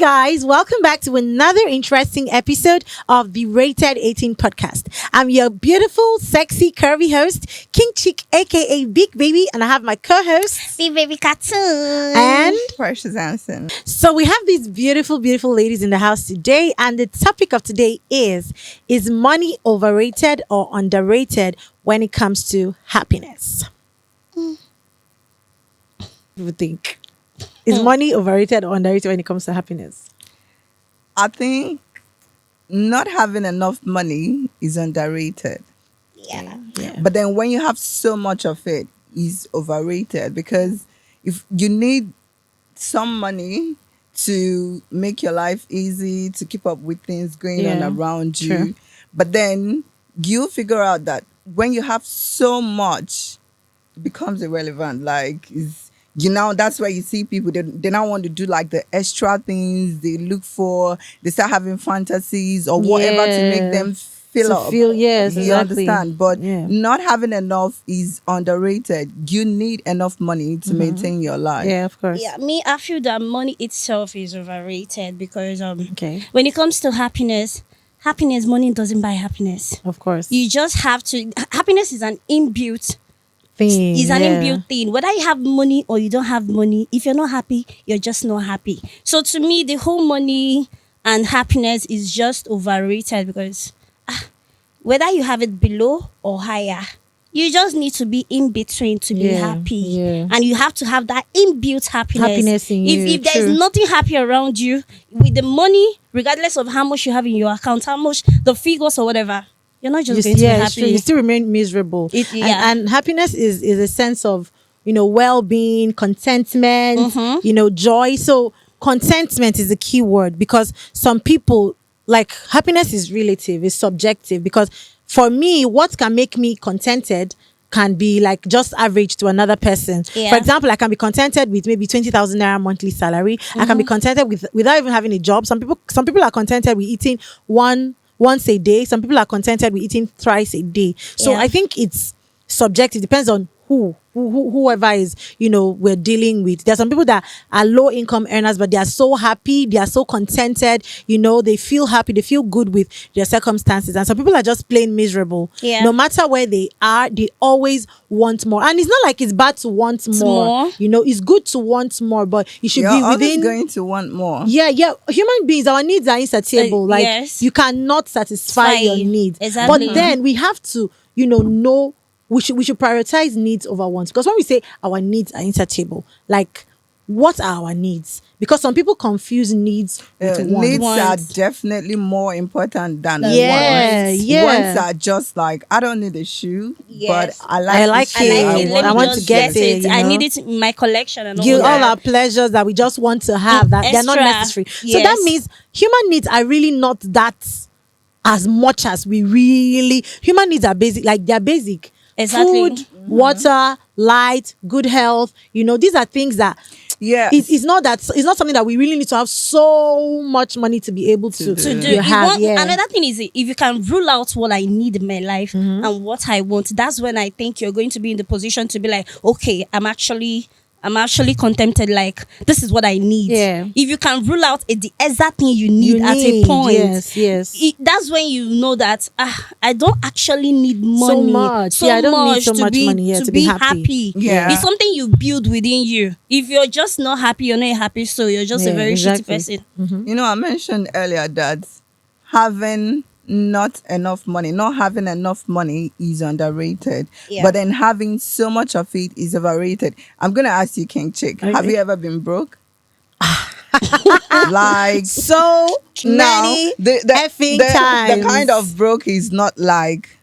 guys, welcome back to another interesting episode of the Rated 18 podcast. I'm your beautiful, sexy, curvy host, King Chick, aka Big Baby, and I have my co-host, Big Baby Cartoon, and Precious Anson. So we have these beautiful, beautiful ladies in the house today, and the topic of today is money overrated or underrated when it comes to happiness? What do you think? Is money overrated or underrated when it comes to happiness? I think not having enough money is underrated. Yeah. But then when you have so much of it, is overrated, because if you need some money to make your life easy, to keep up with things going on around you. True. But then you figure out that when you have so much, it becomes irrelevant. Like, that's where you see people, they now want to do like the extra things they look for. They start having fantasies or whatever to make them fill up. Yes, you exactly. understand? But not having enough is underrated. You need enough money to maintain your life. Yeah, of course. Yeah, I feel that money itself is overrated because Okay. when it comes to happiness, money doesn't buy happiness. Of course. You just have to. Happiness is an inbuilt. Thing. It's an inbuilt thing. Whether you have money or you don't have money, if you're not happy, you're just not happy. So to me, the whole money and happiness is just overrated because whether you have it below or higher, you just need to be in between to be happy. Yeah. And you have to have that inbuilt happiness. In you. If there's True. nothing happy around you, with the money, regardless of how much you have in your account, how much the figures or whatever, you're not just going to be it's happy. true. You still remain miserable. And happiness is a sense of, well-being, contentment, joy. So contentment is the key word, because some people, like, happiness is relative, it's subjective, because for me, what can make me contented can be like just average to another person. Yeah. For example, I can be contented with maybe 20,000 naira monthly salary. I can be contented without even having a job. Some people are contented with eating once a day. Some people are contented with eating thrice a day. So I think it's subjective. Depends on whoever is, we're dealing with. There are some people that are low income earners, but they are so happy, they are so contented, they feel happy, they feel good with their circumstances. And some people are just plain miserable. Yeah. No matter where they are, they always want more. And it's not like it's bad to want more. It's good to want more, but it should You're be always within. going to want more. Yeah. Human beings, our needs are insatiable. You cannot satisfy your needs. Exactly. But then we have to, know we should prioritize needs over wants. Because when we say our needs are insatiable, like, what are our needs? Because some people confuse needs with wants. Needs are definitely more important than wants. Yeah. Wants are just like, I don't need a shoe, but I like it. I want to get it. I need it in my collection and all our pleasures that we just want to have, that they're not necessary. So that means human needs are really not that as much as human needs are basic, like they're basic. Exactly. Food, water, light, good health. These are things that it's not something that we really need to have so much money to be able to do. Another thing is, if you can rule out what I need in my life and what I want, that's when I think you're going to be in the position to be like, okay, I'm actually contented, like, this is what I need. Yeah. If you can rule out the exact thing you need at a point, yes. That's when you know that I don't actually need money I don't need so much money to be happy. Yeah. It's something you build within you. If you're just not happy, you're not happy, so you're just a very shitty person. I mentioned earlier that having not having enough money is underrated, but then having so much of it is overrated. I'm gonna ask you, King Chick, have you ever been broke? Like, so many effing times. The kind of broke is not like,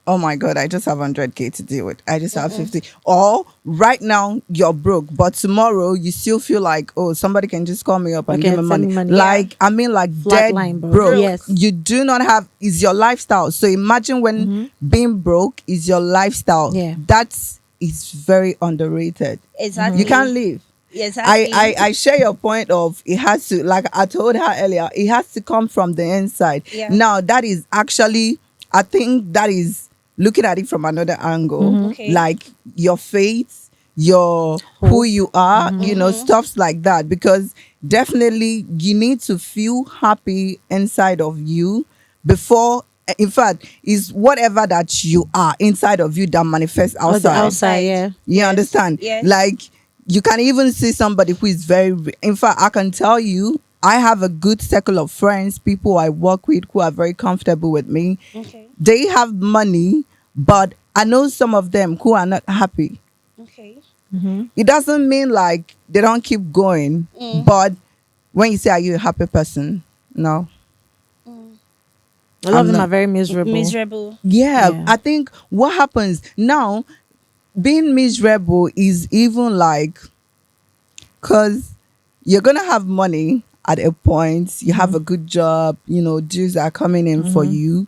oh my God, I just have 100K to deal with, I just have 50. Or right now you're broke, but tomorrow you still feel like, oh, somebody can just call me up and give me money. Like, I mean, like, dead broke. Yes. You do not have, is your lifestyle. So imagine when being broke is your lifestyle. That is very underrated. Exactly. You can't live. Exactly. I share your point of, it has to, like I told her earlier, it has to come from the inside. Now that is actually, I think that is looking at it from another angle. Okay. Like, your faith, your who you are, Mm-hmm. stuffs like that. Because definitely you need to feel happy inside of you before, in fact, is whatever that you are inside of you that manifests Or the outside. outside, yeah. You Yes. understand? Yes. Like, you can even see somebody who is in fact, I can tell you, I have a good circle of friends, people I work with who are very comfortable with me. Okay. They have money, but I know some of them who are not happy. Okay. It doesn't mean like they don't keep going, but when you say, are you a happy person? No. A lot of I'm them not. are very miserable. Miserable. Yeah, Yeah. I think what happens now, being miserable is even like, because you're gonna have money at a point, you have a good job, dues are coming in for you.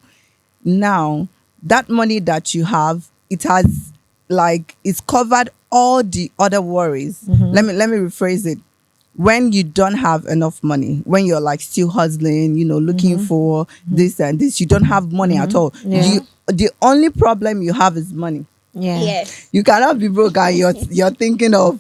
Now, that money that you have, it has, like, it's covered all the other worries. Let me rephrase it. When you don't have enough money, when you're like still hustling, looking for this and this, you don't have money at all. Yeah. The only problem you have is money. Yeah. Yes. You cannot be broke and you're thinking of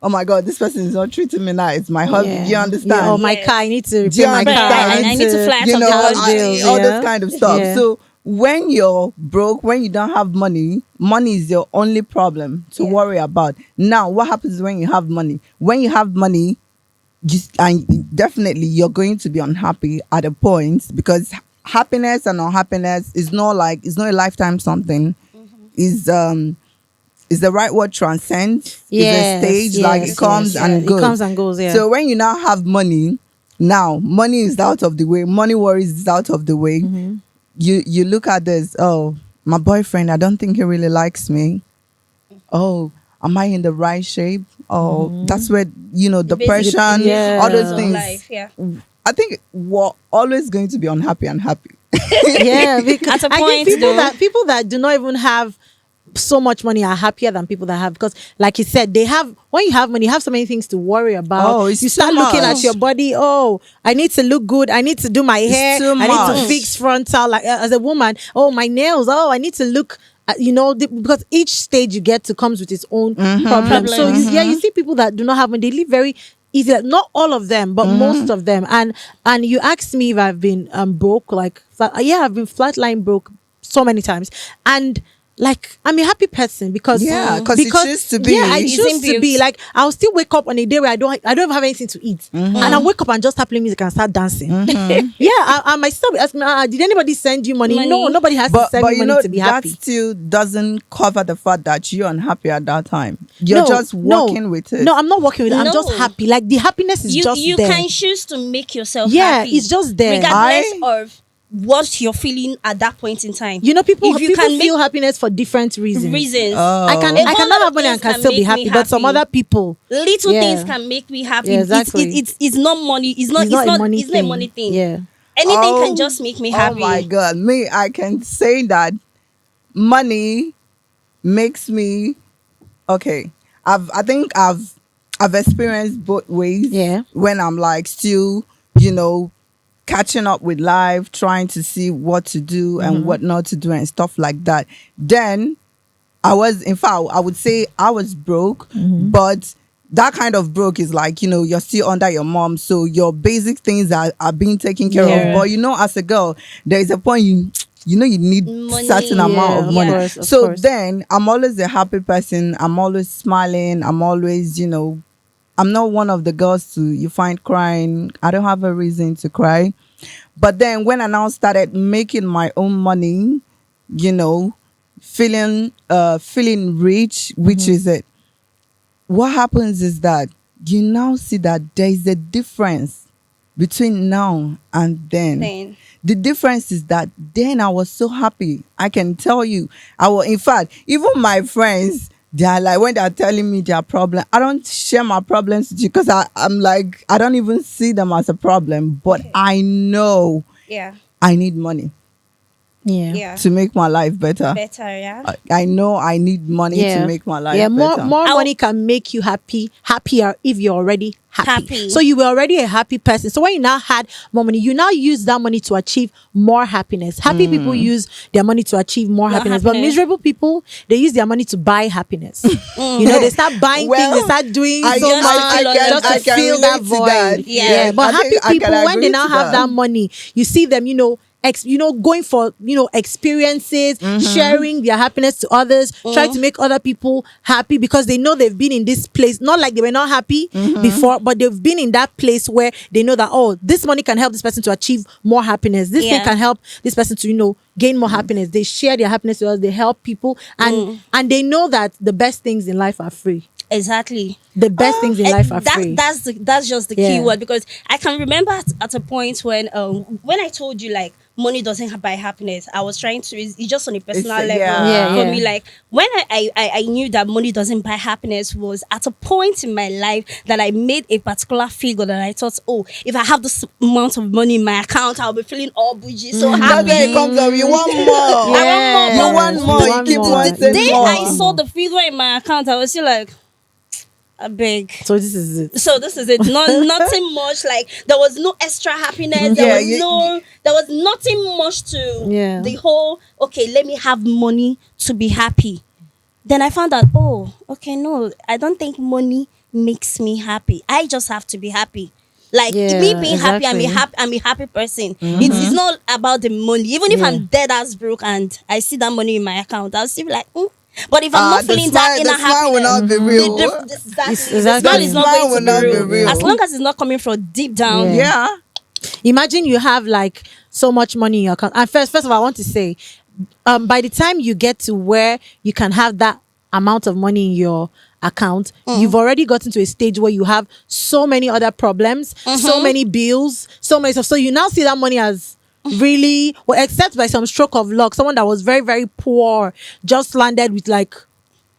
oh my god, this person is not treating me nice. My husband, Yeah. you understand? Yeah, or my Yes. car, I need to Do you repair my car. understand? I need to fly you off know, the house country. bills, all yeah. this kind of stuff. Yeah. So when you're broke, when you don't have money, money is your only problem to Yeah. worry about. Now, what happens when you have money? When you have money, and definitely you're going to be unhappy at a point, because happiness and unhappiness is not like, it's not a lifetime something. Is the right word, transcends? Yes, Is a stage, like, yes, it comes yes, and yeah. goes. It comes and goes, yeah. So when you now have money, now money is out of the way, money worries is out of the way. You look at this, oh, my boyfriend, I don't think he really likes me. Oh, am I in the right shape? Oh, that's where, depression, Yeah. all those of things. life. Yeah. I think we're always going to be unhappy and happy. Yeah, because At a I point, think though. people that do not even have so much money are happier than people that have, because like you said, they have, when you have money, you have so many things to worry about. Oh, it's you start too looking much. at your body. Oh, I need to look good, I need to do my hair, too I need to much. fix frontal, like as a woman. Oh, my nails. Oh, I need to look because each stage you get to comes with its own problem. So you see people that do not have money, they live very easy. Like, not all of them, but most of them. And you asked me if I've been broke, like yeah, I've been flatline broke so many times. And like, I'm a happy person because Yeah, 'cause you choose to be. Yeah, I You choose to built. be. Like, I'll still wake up on a day where I don't even have anything to eat, and I wake up and just start playing music and start dancing. Yeah, I my sister will ask me, did anybody send you money? No, Money. nobody has to send me money to be that happy. still doesn't cover the fact that you're unhappy at that time. You're just working with it. No, I'm not working with it. I'm No. just happy. Like, the happiness is You just you there. can choose to make yourself Yeah, happy. it's just there. regardless of what you're feeling at that point in time. People If you people can feel happiness for different reasons. reasons. I A cannot whole lot have of money and things can can still be make me happy, but some happy. other people, Little Yeah. things can make me happy. Yeah, exactly. It's not money. It's not a money it's not a money thing. Yeah. Anything can just make me happy. Oh my god, me, I can say that money makes me okay. I think I've experienced both ways. Yeah. When I'm like still, catching up with life, trying to see what to do and what not to do and stuff like that. Then in fact, I would say I was broke, but that kind of broke is like, you're still under your mom. So your basic things are being taken care Yeah. of. But as a girl, there is a point you need Money. certain amount Yeah, of of money. course, of So course. then I'm always a happy person. I'm always smiling. I'm always, I'm not one of the girls you find crying. I don't have a reason to cry. But then when I now started making my own money, feeling rich, which is it. What happens is that you now see that there is a difference between now and then. The difference is that then I was so happy. I can tell you. In fact, even my friends, they are like, when they're telling me their problem, I don't share my problems with you because I'm like, I don't even see them as a problem. But I know Yeah. I need money. Yeah. to make my life better. Better, yeah. I know I need money to make my life yeah, better. more money can make you happier if you're already happy. Happy. So you were already a happy person. So when you now had more money, you now use that money to achieve more happiness. Happy people use their money to achieve more happiness. But miserable people, they use their money to buy happiness. You know, they start buying things, they start doing so much just to fill that void. Yeah. But I happy think I people, can when they agree now to have that money, you see them, going for experiences, sharing their happiness to others, trying to make other people happy because they know they've been in this place, not like they were not happy before, but they've been in that place where they know that, oh, this money can help this person to achieve more happiness, this thing can help this person to gain more happiness. They share their happiness with us, they help people, and they know that the best things in life are free. Exactly. The best things in life are free. That's just the key word, because I can remember at a point when I told you like money doesn't buy happiness, I was trying to, it's just on a personal level for me. Like when I knew that money doesn't buy happiness was at a point in my life that I made a particular figure that I thought, oh, if I have this amount of money in my account, I'll be feeling all bougie, so That's happy. where it comes up. You want more. I want more. You want more. You keep wanting The day more. I saw the figure in my account, I was still like, a big. So this is it. Nothing much. Like there was no extra happiness. There was nothing much to the whole. Okay, let me have money to be happy. Then I found out. Oh, okay, no, I don't think money makes me happy. I just have to be happy. Like me being happy, I'm a happy person. It's not about the money. Even if I'm dead as broke and I see that money in my account, I'll still be like. But if I'm not feeling that inner happiness, will not be real. The smile is not going to be real. As long as it's not coming from deep down. Yeah. Imagine you have like so much money in your account. And first of all, I want to say, by the time you get to where you can have that amount of money in your account, you've already gotten to a stage where you have so many other problems, so many bills, so many stuff. So you now see that money as really, well, except by some stroke of luck, someone that was very, very poor just landed with like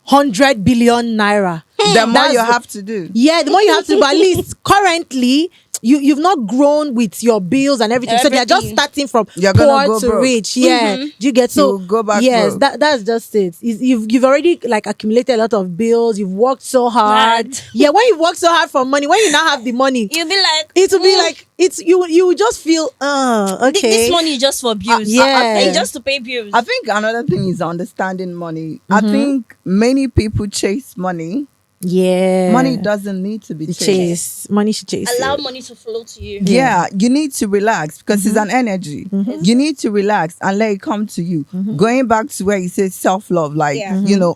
100 billion naira. The more you have to do. Yeah, the more you have to do. But at least currently, you've not grown with your bills and everything. So they're just starting from poor to rich. Yeah. Do you get so? You'll go back yes, broke. that's just it. You've already like accumulated a lot of bills. You've worked so hard. Yeah, when you work so hard for money, when you now have the money, you'll be like, it'll be like you will just feel okay. This money is just for bills. It's just to pay bills. I think another thing is understanding money. I think many people chase money. Yeah. Money doesn't need to be chased. Money should chase. Allow money to flow to you. Yeah, you need to relax because it's an energy. You need to relax and let it come to you. Going back to where you say self-love, like,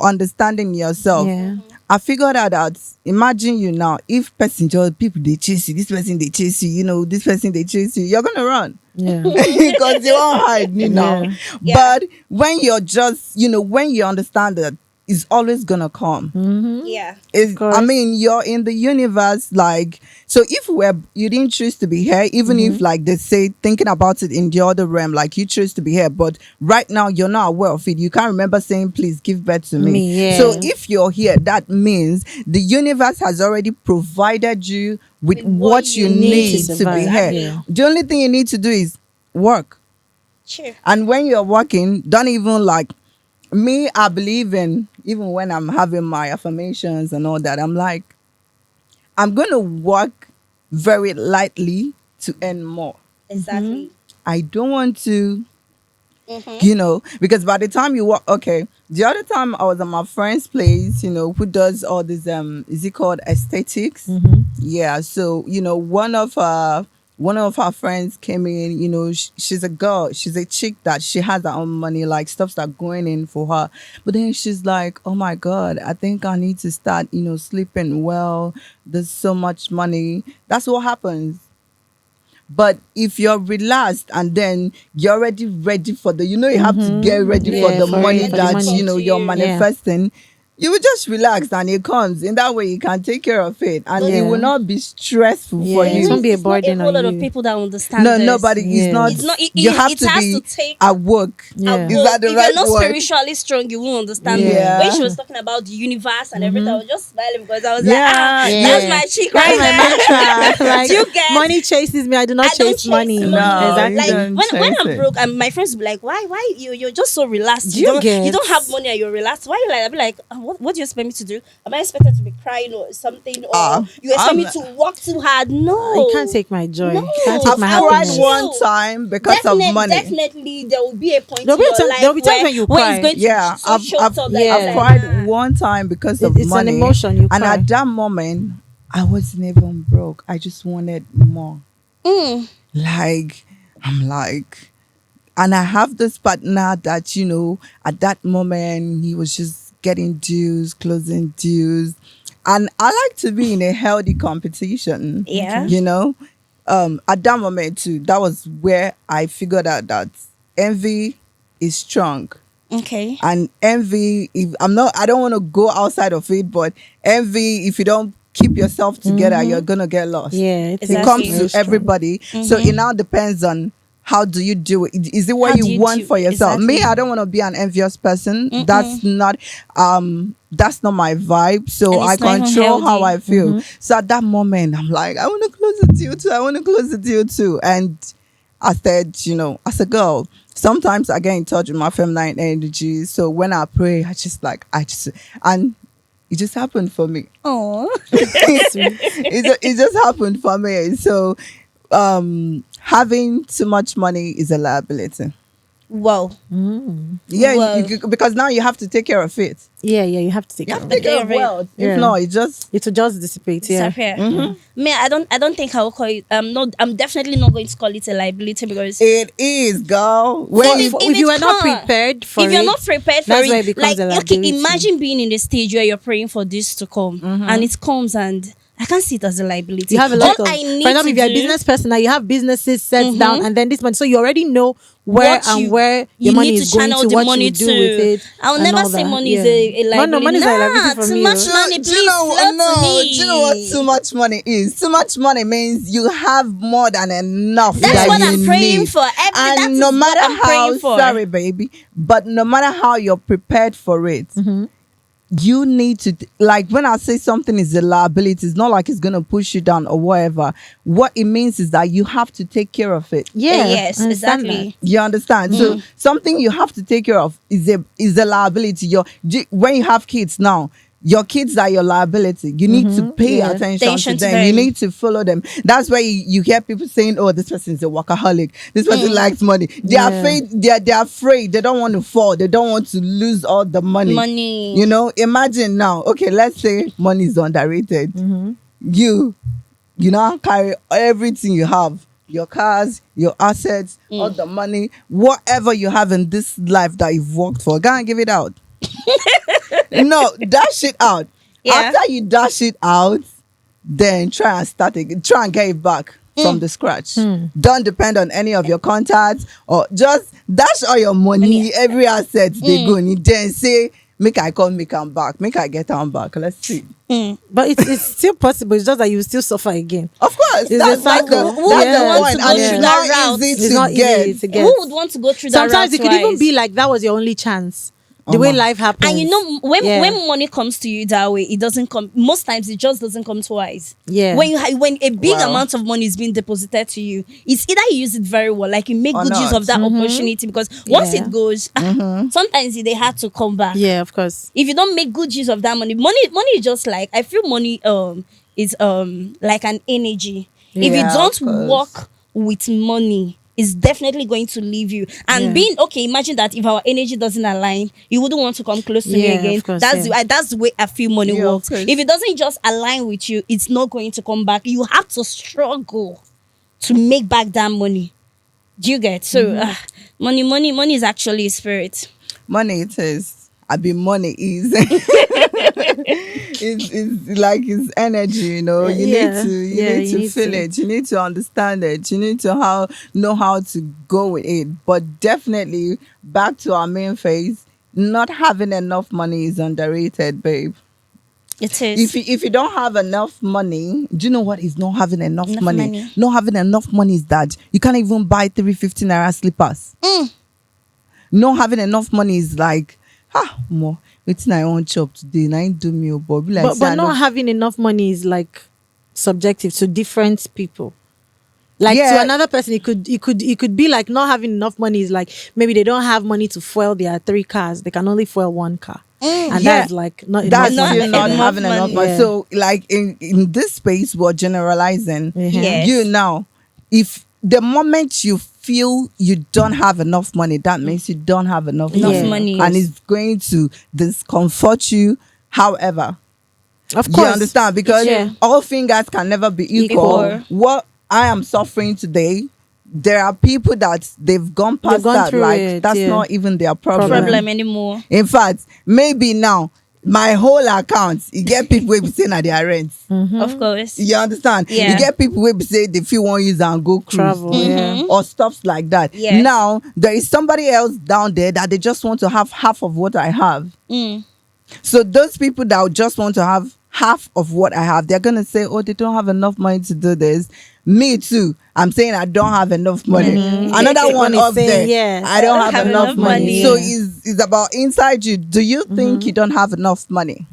understanding yourself. Yeah. I figured out that, imagine you now, if people they chase you, this person they chase you, this person they chase you, you're going to run. Yeah. Because you won't hide, Yeah. But when you're just, when you understand that, it's always gonna come. Yeah. I mean, you're in the universe, like, so if you didn't choose to be here, even if like they say, thinking about it in the other realm, like you choose to be here, but right now you're not aware of it. You can't remember saying, please give birth to me. Yeah. So if you're here, that means the universe has already provided you with what you need to be here. Yeah. The only thing you need to do is work. Sure. And when you're working, don't even like, me, I believe in, even when I'm having my affirmations and all that, I'm like, I'm going to work very lightly to earn more. Exactly. I don't want to, because by the time you work, the other time I was at my friend's place, who does all this, is it called aesthetics? Yeah. So, one of her friends came in, she's a girl, she's a chick that she has her own money, like stuff start going in for her. But then she's like, oh my God, I think I need to start, sleeping well. There's so much money. That's what happens. But if you're relaxed and then you're already ready for you have to get ready for the money that, you're manifesting. you will just relax and it comes. In that way, you can take care of it and it Yeah. will not be stressful for Yeah, it you. won't be a It's not burden a whole on lot of you. people that understand No, this. nobody. Yeah. It's not. It's not. You have it to has be to take. awoke. Yeah. Is that the If right you're not word? spiritually strong, you won't understand. Yeah. When she was talking about the universe and everything, I was just smiling because I was Yeah, like, Yeah. that's my chick That's right my there. mantra. Like, Do you get? money chases me. I do not I don't chase money. money. No, Exactly. you Like don't when chase I'm it. broke, and my friends will be like, why you're just so relaxed? Do you get- you don't have money and you're relaxed. Why you like? I'll be like, what do you expect me to do? Am I expected to be crying or something? Or you expect me to work too hard? No, You can't take my joy. No. You can't take I've my cried happiness. one time because of money. Definitely, there will be a point There'll in be a your time- life there'll be times when you where cry. it's going to Yeah, be so choked up. yeah. I've cried one time because of It's an money. emotion, you and cry. at that moment, I wasn't even broke. I just wanted more. Like, I'm like, and I have this partner that, at that moment, he was just getting dues, closing dues. And I like to be in a healthy competition. Yeah. At that moment too, that was where I figured out that envy is strong. Okay. And envy, I don't want to go outside of it, but envy, if you don't keep yourself together, you're gonna get lost. Yeah, It Exactly. comes very to strong. everybody. So it now depends on how do you do it. Is it what How do you you want do- for yourself? Me, exactly. I don't want to be an envious person. That's not my vibe. So And I it's not even control how healthy. I feel. So at that moment, I'm like, I want to close the deal too. I want to close the deal too. And I said, as a girl, sometimes I get in touch with my feminine energy. So when I pray, and it just happened for me. Oh. It just happened for me. So having too much money is a liability. Wow. Yeah, Well- because now you have to take care of it. Yeah, you have to take You care have of to it. take care of Yeah. wealth. Yeah. If not, it just It will just dissipate. Yeah. Disappear. Me, I don't think I will call it. I'm definitely not going to call it a liability because it is, girl. When if If you it are not come- prepared for if you're it, not prepared for that's it, where it becomes a like okay, liability. imagine being in the stage where you're praying for this to come and it comes and I can't see it as a liability. you have a lot All of. I need For example, to if you're a do- business person now, you have businesses set down, and then this money, so you already know where your you money need is to going channel to, the what money you do to. with it. I'll and never all say that. money Yeah. is a liability. No, money is a liability for too me. much oh. money, please flow to me. Do you know what too much money is? Too much money means you have more than enough. That's that what you I'm praying need. for. That And is no what matter I'm how, praying for. sorry, baby, but no matter how you're prepared for it, you need to, like, when I say something is a liability, it's not like it's going to push you down or whatever. What it means is that you have to take care of it. Yeah, Yes, I understand exactly. You understand? So something you have to take care of is a liability. When you have kids now, your kids are your liability. You need to pay Yeah. attention to them. You need to follow them. That's why you hear people saying, "Oh, this person is a workaholic. This person likes money." They are Yeah. afraid. They're afraid. They don't want to fall. They don't want to lose all the money. Money. Imagine now. Okay, let's say money is underrated. You now carry everything you have. Your cars, your assets, all the money, whatever you have in this life that you've worked for, go and give it out. No, dash it out. Yeah. After you dash it out, then try and start again. Try and get it back from the scratch. Don't depend on any of your contacts, or just dash all your money, every asset they go. And then say, make I come, make am back, make I get am back. Let's see. But it's still possible. It's just that you will still suffer again. Of course, It's that's a cycle. Who that's Yeah. the wants point. to go And through it's that not route? easy It's to not get. easy to get. Who would want to go through that Sometimes it could even route-wise? be like that was your only chance. The way life happens. And you know, when Yeah. when money comes to you that way, it doesn't come. Most times, it just doesn't come twice. Yeah. When a big Wow. amount of money is being deposited to you, it's either you use it very well, like you make Or good use not. of that opportunity, because once Yeah. it goes, sometimes they have to come back. Yeah, of course. If you don't make good use of that money is just like, I feel money is like an energy. If you Yeah, don't of course. work with money, it's definitely going to leave you. And Yeah. imagine that if our energy doesn't align, you wouldn't want to come close to me Yeah, again. of course, That's the way I feel money Yeah, of works. course. If it doesn't just align with you, it's not going to come back. You have to struggle to make back that money. Do you get? So money is actually a spirit. Money it is. Money is. it's like it's energy, you know. You Yeah. need You to need feel to. it. You need to understand it. You need to know how to go with it. But definitely back to our main phase, not having enough money is underrated, babe. It is. If you don't have enough money, do you know what is not having enough Enough money? money. Not having enough money is that you can't even buy 350 naira slippers. Not having enough money is like, more. It's I own chop today. I ain't do me, but be like, But not having enough money is like subjective to different people. Like Yeah. to another person, it could be like not having enough money is like maybe they don't have money to fuel their 3 cars. They can only fuel 1 car. And Yeah. that's like not That's enough money you for not them. having enough money. Yeah. So, like in this space, we're generalizing. Yes. You now, if the moment you feel you don't have enough money, that means you don't have enough Enough money. and it's going to discomfort you. However, Of you course. understand, because Yeah. all fingers can never be equal. Equal. What I am suffering today, there are people that they've gone past gone that. through Like it, that's yeah. not even their problem. Problem anymore. In fact, maybe now my whole account, you get people will be saying at their rent. Of course. You understand? Yeah. You get people will be say they feel one use and go cruise. Travel, yeah. Or stuff like that. Yes. Now there is somebody else down there that they just want to have half of what I have. So those people that just want to have half of what I have, they're gonna say, "Oh, they don't have enough money to do this." Me too. I'm saying I don't have enough money. Another one is up saying, there. yeah, I don't have enough money. money. So Yeah. it's about inside you. Do you think you don't have enough money?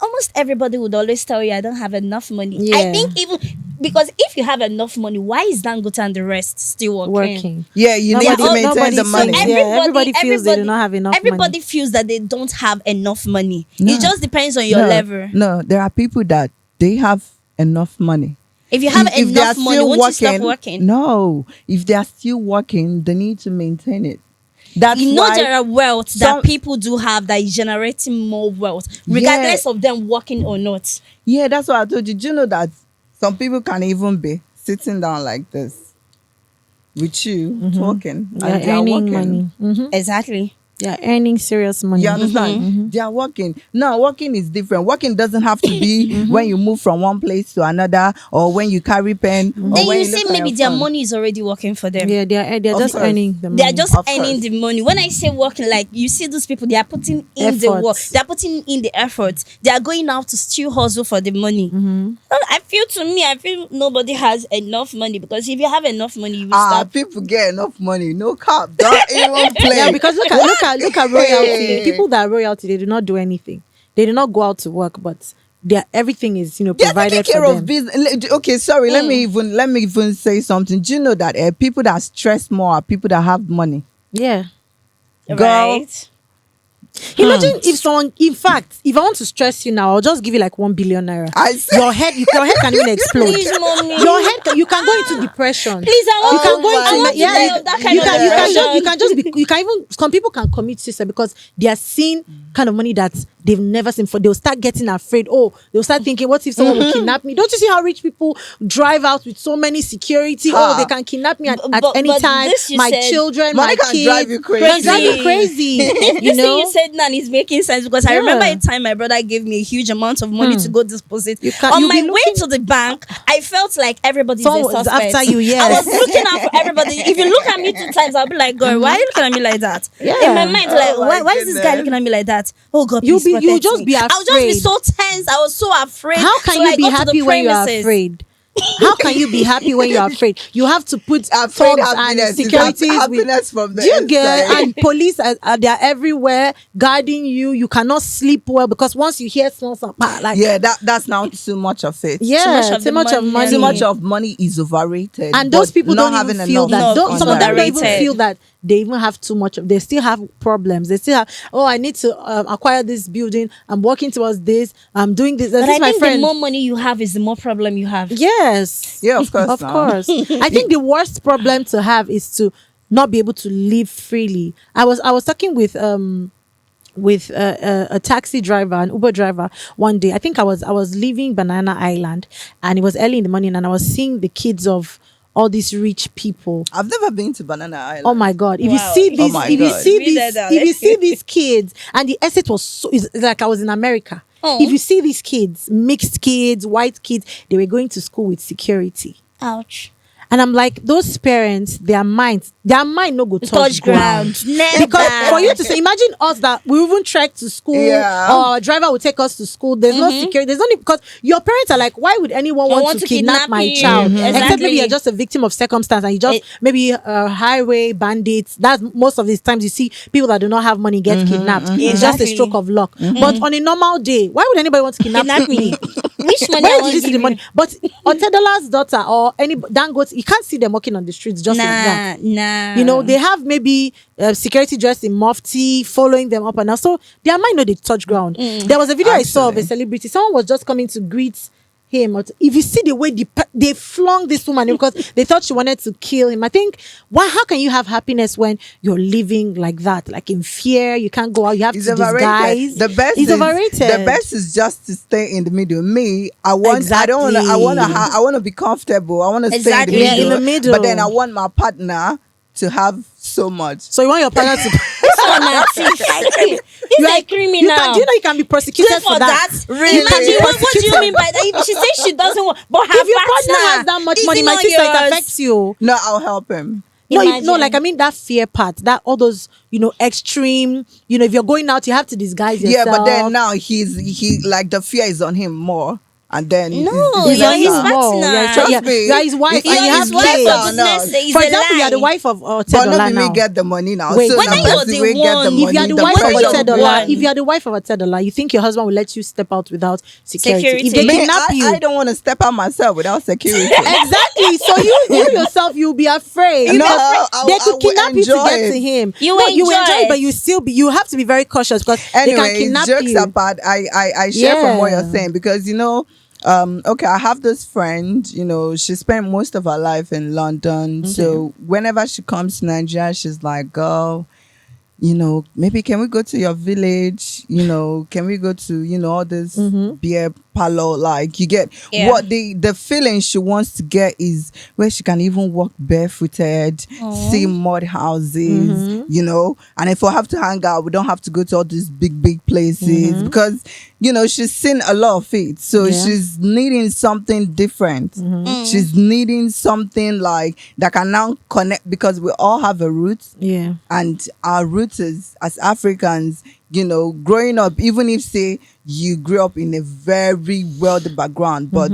Almost everybody would always tell you I don't have enough money. Yeah. I think even because if you have enough money, why is Dangote and the rest still working? Yeah, you need to Nobody- maintain the nobody money. thinks- Yeah, everybody feels they do not have enough Everybody money. feels that they don't have enough money. No. It just depends on your level. No, there are people that they have enough money. If you have If they are enough money, still won't you stop working? No, if they are still working, they need to maintain it. That's You know why there are wealth some- that people do have that is generating more wealth, regardless of them working or not. Yeah, that's what I told you. Do you know that some people can even be sitting down like this with you talking They're and they are earning working. money. Exactly. Yeah, earning serious money. You understand? They are working. Now, working is different. Working doesn't have to be when you move from one place to another, or when you carry pen, or Then when you look see at maybe your their phone. money is already working for them. Yeah, they're Of just course. earning the money. They are just Of earning course. the money. When I say working, like you see those people, they are putting in the work. Efforts. They are putting in the effort. They are going out to still hustle for the money. I feel nobody has enough money, because if you have enough money, you will start. People get enough money. No cap. Don't even play. Yeah, because look at royalty. People that are royalty, they do not do anything. They do not go out to work, but everything is They're provided taking care for of them. business. Okay, sorry. Let me even say something. Do you know that people that stress more are people that have money? Yeah. Girl, Right? Imagine if someone, in fact, if I want to stress you now, I'll just give you like 1 billion naira. I see. Your head can even explode. Please, mommy. You can go into depression. Please, I want You can to, go I into want to yeah, die you, of that you kind of can depression. you can even some people can commit suicide because they are seeing kind of money that they've never seen before. They'll start getting afraid. Oh, they'll start thinking, what if someone will kidnap me? Don't you see how rich people drive out with so many security? Oh, they can kidnap me at any But time. this you My said- children, Money my can kids. drive you crazy. Can drive you crazy. you This thing know? you said now is making sense, because I Yeah. remember a time my brother gave me a huge amount of money to go deposit. You can- On you'll my be way looking- to the bank, I felt like everybody's a Someone was suspect. after you, yes. I was looking out for everybody. If you look at me 2 times, I'll be like, "Girl, why are you looking at me like that?" Yeah. In my mind, like, Oh my why is this guy goodness. looking at me like that? Oh God, You'll please you'll protect just me. be I'll just be afraid. so tense. I was so afraid. How can So you I be got to the happy when you're premises. afraid? How can you be happy when you're afraid? You have to put Afraid thugs and happiness. It's securities with happiness from the do you get inside. and police are they are everywhere guarding you. You cannot sleep well because once you hear something like Yeah, that's now too much of it. yeah, Too much of too the much of money. money. Too much of money is overrated. And those but people not don't even having feel enough that. is Some of them don't even underrated. feel that they even have too much of. They still have problems. They still have. Oh, I need to acquire this building. I'm working towards this. I'm doing this. But This I is my think friend. the more money you have is the more problem you have. Yes. Yeah, of course. Of now. course. I think the worst problem to have is to not be able to live freely. I was talking with a taxi driver, an Uber driver one day. I think I was leaving Banana Island and it was early in the morning and I was seeing the kids of all these rich people. I've never been to Banana Island. Oh my God! If Wow. you see Oh these, my if you God. see Read that these, down. if you see these kids, and the estate was so, it's like I was in America. Oh. If you see these kids, mixed kids, white kids, they were going to school with security. Ouch. And I'm like, those parents, their mind no go touch ground. Never. Because for you to say, imagine us that we even trek to school, or a driver will take us to school. There's no security. There's only because your parents are like, why would anyone want to kidnap my you. child? Except Exactly. maybe you're just a victim of circumstance, and you just maybe highway bandits. That's most of these times you see people that do not have money get kidnapped. It's just a stroke of luck. But on a normal day, why would anybody want to kidnap me? Which money Where I did want you to see give the money? But Otedola's daughter or any Dangote, you can't see them walking on the streets just like that. Nah. You know, they have maybe security dressed in mufti following them up and down. So their mind know they touch ground. There was a video I saw of a celebrity. Someone was just coming to greet him. If you see the way they flung this woman because they thought she wanted to kill him. I think, how can you have happiness when you're living like that? Like in fear, you can't go out, you have to disguise. The best is overrated. The best is just to stay in the middle. Me, I want to be comfortable. I want to stay in the middle. But then I want my partner to have so much. So you want your partner to He's a criminal. Do you know you can be prosecuted for that? Really? What do you mean by that? She says she doesn't want, but her if your partner has that much money, my sister, it affects you. No, I'll help him. No, like I mean that fear part, that all those, extreme, if you're going out, you have to disguise yourself. Yeah, but then now he like the fear is on him more. And then you're his partner. Trust me. You're his wife. You're and you his have wife. kids. For example, you're the wife of But Otedola not now. me get the money now. Wait, so when now you're person the will get the one, money. If you're the wife of Otedola, you think your husband will let you step out without security? If they kidnap you, I don't want to step out myself without security. Exactly. So you yourself, you'll be afraid. No, they could kidnap you to get to him. You enjoy it, but you have to be very cautious because they can kidnap jokes you. apart, I share from what you're saying because okay, I have this friend, she spent most of her life in London. So whenever she comes to Nigeria, she's like, girl, maybe can we go to your village? Can we go to, all this beer parlor? Like you get what the feeling she wants to get is where she can even walk barefooted, see mud houses, and if we have to hang out, we don't have to go to all these big places because, she's seen a lot of it. So she's needing something different. She's needing something like that can now connect because we all have a root. Yeah. And our roots is, as Africans, growing up, even if say you grew up in a very wealthy background, but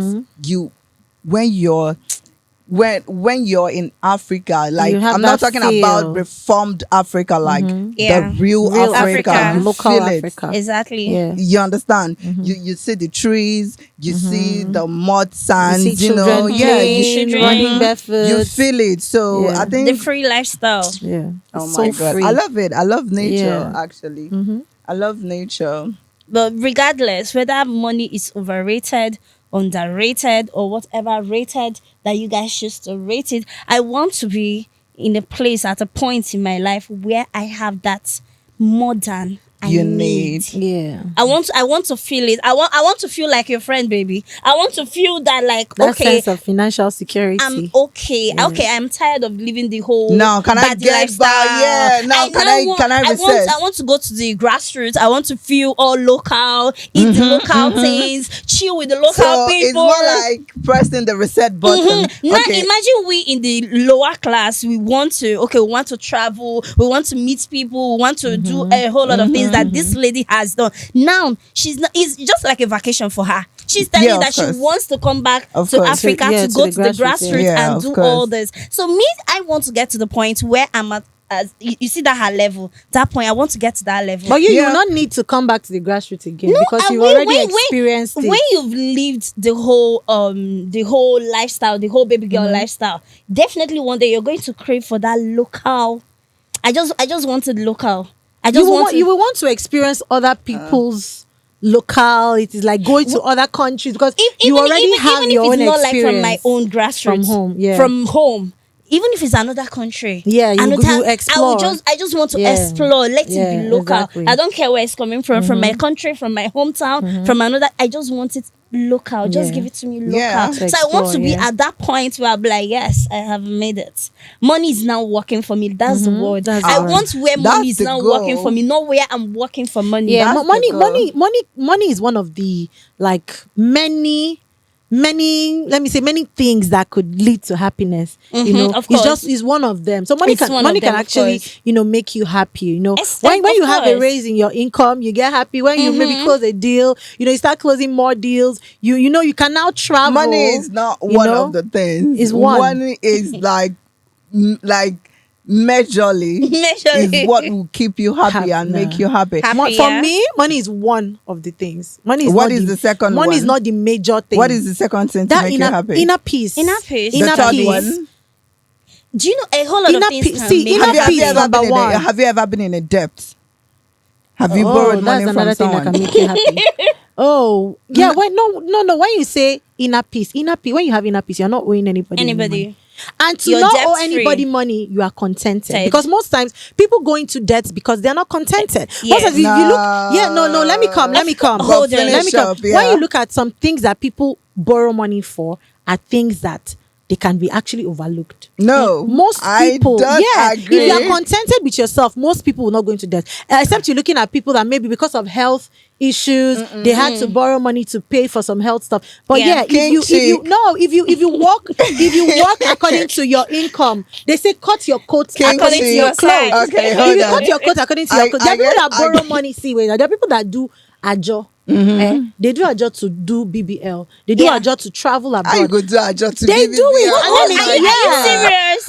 when you're in Africa, like I'm not talking about reformed Africa, like the real Africa, you local feel Africa. Exactly. Yeah. You understand? You see the trees, you see the mud sands, You see children playing, running barefoot. you feel it. So I think The free lifestyle. Yeah. oh It's my so god, free. I love it. I love nature. Yeah. Actually, I love nature. But regardless, whether money is overrated, underrated, or whatever rated that you guys choose to rate it, I want to be in a place at a point in my life where I have that more than I need. Yeah. I want to feel it. I want to feel like your friend, baby. I want to feel that like That okay, sense of financial security. I'm okay. Okay, I'm tired of living the whole Now, can I bad get lifestyle. by? Yeah. Now, can I recess? I want to go to the grassroots. I want to feel all local, eat the local things, chill with the local So people. it's more like pressing the reset button. Now Okay. imagine we in the lower class, we want to travel, we want to meet people, we want to do a whole lot of things that this lady has done. Now she's not, it's just like a vacation for her. She's telling Yeah, that of she course. wants to come back Of to course. Africa To to go to the grassroots Yeah, and of do course. all this. So me, I want to get to the point where I'm at. As you see that her level, that point, I want to get to that level. But you Yeah. will not need to come back to the grassroots again No, because and you've when- already when- experienced it. when you've lived the whole lifestyle, the whole baby girl lifestyle, definitely one day you're going to crave for that local. I just wanted local. I just You will want to experience other people's local. It is like going to other countries because you already have even your if own it's not like experience from my own grassroots, from home. Yeah. from home. Even if it's another country, Yeah, you another, explore. I just want to Yeah. explore. Let Yeah, it be local. exactly. I don't care where it's coming from my country, from my hometown, from another. I just want it local. Just Yeah. give it to me local. Yeah. So I want to be Explore, yeah. at that point where I'm like, yes, I have made it. Money is now working for me. That's the word. That's I the word. want where money is the now goal. working for me, not where I'm working for money. Yeah, That's money the goal. is one of the like many many things that could lead to happiness. of It's one of them. So money It's one can of them, of actually, course. make you happy. Except, When you of have a course. raise in your income, you get happy. When you maybe close a deal, you start closing more deals. You can now travel. Money is not one of the things. Is one. Money is like majorly Majorly. is what will keep you happy and Nah. make you happy. Happy. For Yeah. me, money is one of the things. Money is What not is the second Money is one? not the major thing. What is the second thing to that make you happy? inner peace? Inner peace. the Inner third peace. one. Do you know a whole lot Inner of things peace- can see, make inner Have you you, have you peace, ever number been in one. a, have you ever been in a debt? Have you borrowed money that's from another thing that someone? can make you happy. Oh, yeah. Wait, no. When you say inner peace, when you have inner peace, you're not owing anybody. any money. Anybody. And to You're not owe debt-free. anybody money, you are contented. Ted. Because most times people go into debt because they're not contented. Yes. Most times if you look, no, let me come. Hold on. Let me come. Finish up, When you look at some things that people borrow money for, are things that they can be actually overlooked. No, Most people, I don't agree. if you are contented with yourself, most people will not go into debt. Except you're looking at people that maybe because of health issues, they had to borrow money to pay for some health stuff. But Yeah. if you work according to your income, they say cut your coat according to your size. clothes. Okay, If hold you on. cut your coat according to your clothes, there are people that borrow money. See, wait, there are people that do ajo. They do ajo to do BBL. They do Yeah. ajo to travel abroad. I go do a job to They give do it. BBL. Oh Are my you God. serious?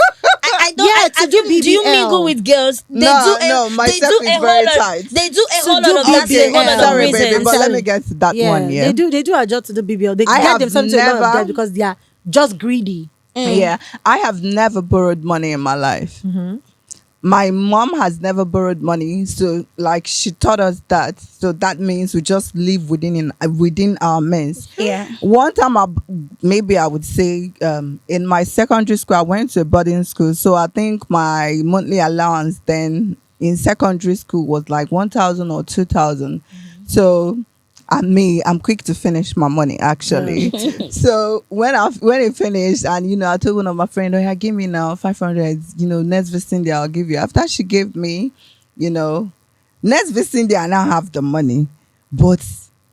I don't. Yeah, I to do think- do you BBL. mingle with girls? They No, do a, no, my they step do is a whole very lot. tight. They do a To whole do lot of that. BBL. A whole lot of Sorry, reasons. baby, but let me get to that one. Yeah, They do a job to the BBL. They I get have themselves into a lot of never- debt because they are just greedy. Yeah, I have never borrowed money in my life. My mom has never borrowed money, so like she taught us that. So that means we just live within our means. Yeah. One time, maybe I would say, in my secondary school, I went to a boarding school. So I think my monthly allowance then in secondary school was like 1,000 or 2,000. So I'm quick to finish my money actually. So when it finished, and I told one of my friends, "Oh yeah, give me now 500. Next vicinity I'll give you." After she gave me, next vicinity I now have the money, but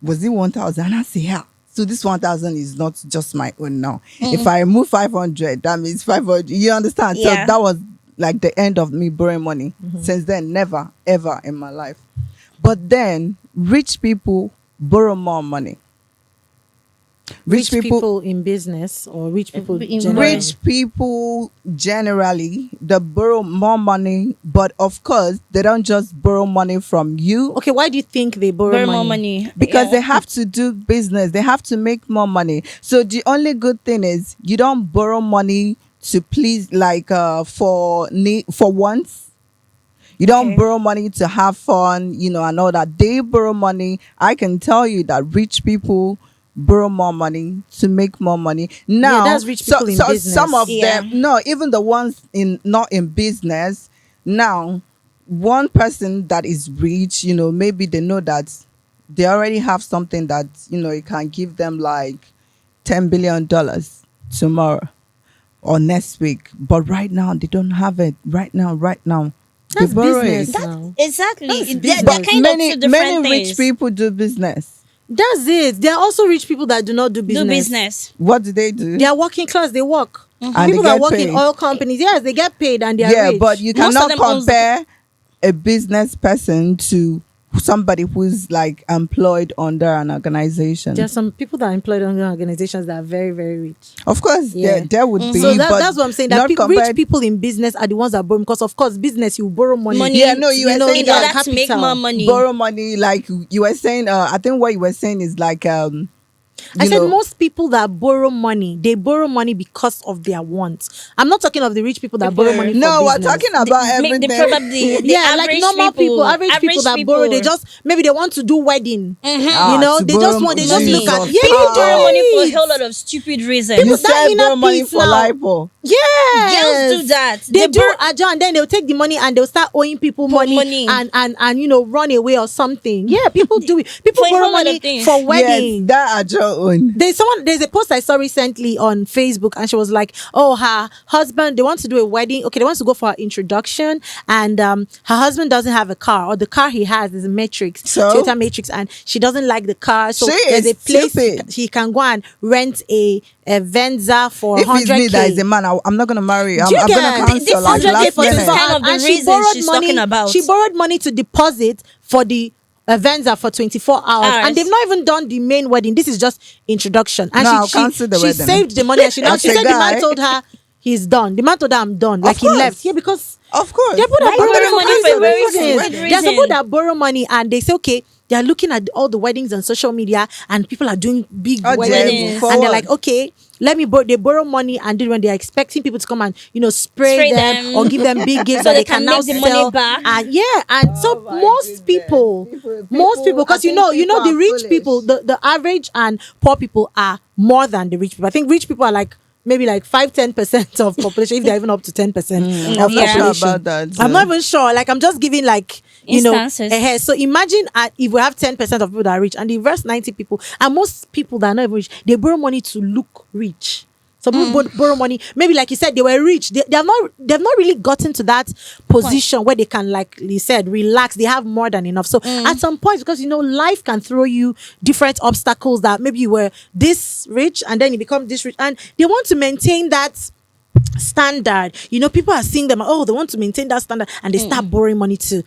was it 1,000? And I say, yeah. So this 1,000 is not just my own now. If I remove 500, that means 500. You understand? Yeah. So that was like the end of me borrowing money. Since then, never ever in my life. But then rich people borrow more money. Rich people in business or rich people In generally. Rich people generally, they borrow more money, but of course they don't just borrow money from you. Okay, why do you think they borrow Very money? more money. Because Yeah. they have to do business, they have to make more money. So the only good thing is you don't borrow money to please, like for wants. You don't Okay. borrow money to have fun, and all that. They borrow money. I can tell you that rich people borrow more money to make more money. Now, that's rich people in business. some of Yeah. them, no, even the ones not in business. Now, one person that is rich, maybe they know that they already have something that it can give them like $10 billion tomorrow or next week, but right now they don't have it. Right now. That's They borrow business it. now. Exactly. That's They're business. kind of two different Many things. rich people do business. That's it. There are also rich people that do not do business. do business. What do they do? They are working class. They work. And People they that get work paid. in oil companies, yes, they get paid and they are Yeah, rich. but you Most of cannot them owns the- compare a business person to somebody who's like employed under an organization. there are some people that are employed under organizations that are very, very rich. Of course, Yeah. there would be. So but that's what I'm saying. That not rich compared- people in business are the ones that borrow, because of course business you borrow money. Money. Yeah, no, you were saying in order that to make capital. more money. borrow money, like you were saying. I think what you were saying is like I you said know, most people that borrow money, they borrow money because of their wants. I'm not talking of the rich people that borrow money for no, we're business. talking about everything. The probably the Yeah, average like normal people, average people that borrow, they just maybe they want to do wedding. To They borrow just want, they just money. look at Jesus. people Ah. borrow money for a whole lot of stupid reasons. You that said inner borrow money peace for now. lipo. Yes. Girls do that. They They do borrow- ajo and then they'll take the money and they'll start owing people money, and run away or something. Yeah, people do it. People For a borrow whole lot money of things. for Yes, wedding. that ajo your own? There's a post I saw recently on Facebook, and she was like, oh, her husband, they want to do a wedding. Okay, they want to go for an introduction, and her husband doesn't have a car, or the car he has is a Matrix, Toyota Matrix, and she doesn't like the car. So there's a place she can go and rent a Venza for 100K. If it's me that is a man, I'm not going to marry. I'm going to cancel. This 100K for this kind of the reason she's talking about. She borrowed money to deposit for the Venza for 24 hours, and they've not even done the main wedding. This is just introduction. And she saved the money, and she said the man told her he's done. The man told her, I'm done. Like, he left. Yeah, because of course. They're people that borrow money for very good reason. There's people that borrow money and they say, okay, they're looking at all the weddings on social media and people are doing big weddings. And they're like, okay, they borrow money, and then when they're expecting people to come and, spray them or give them big gifts so that they can now sell. Money back. And so most people, because the rich people, the average and poor people are more than the rich people. I think rich people are like, maybe like 5-10% of population, if they're even up to 10% of population. About that. I'm not even sure. Like, I'm just giving like instances. So imagine if we have 10% of people that are rich and the rest 90 people, and most people that are not even rich, they borrow money to look rich. So people borrow money. Maybe like you said, they were rich. They've not really gotten to that position where they can, like you said, relax. They have more than enough. So at some point, because life can throw you different obstacles that maybe you were this rich and then you become this rich, and they want to maintain that standard. People are seeing them, they want to maintain that standard, and they start borrowing money to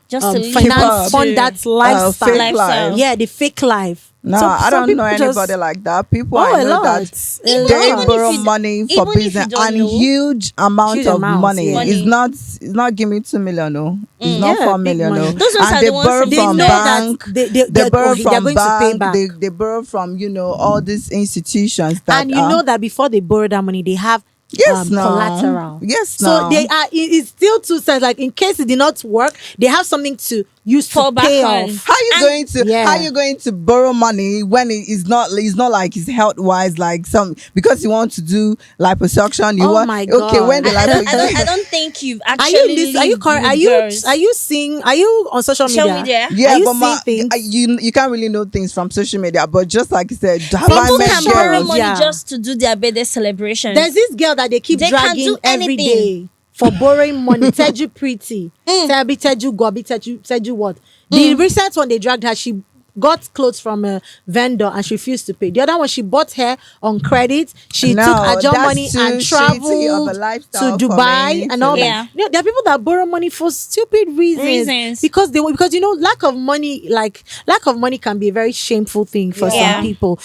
just to fund that lifestyle. Fake life. Yeah, the fake life. No, I don't know anybody like that. People I know that they borrow money for business, and huge amount of money. It's not giving 2 million, no. It's not 4 million, no. Those ones and are they the ones borrow from bank. They borrow from bank. They borrow from all these institutions that. And that before they borrow that money, they have collateral. Yes, no. So they are. It's still two sides. Like, in case it did not work, they have something to use to pay off. How you going to borrow money when it's not like it's health wise, like because you want to do liposuction? My God. Okay, when the I don't think you've actually. Are you on social media? Yeah, but you can't really know things from social media. But just like you said, people can borrow money just to do their birthday celebration. There's this girl that they keep dragging every day for borrowing money. Teju Pretty. Teju Gobi. Teju what? The recent one, they dragged her. She got clothes from a vendor and she refused to pay. The other one, she bought her on credit. She took her job money and traveled to Dubai and all that. There are people that borrow money for stupid reasons. Because lack of money can be a very shameful thing for some people.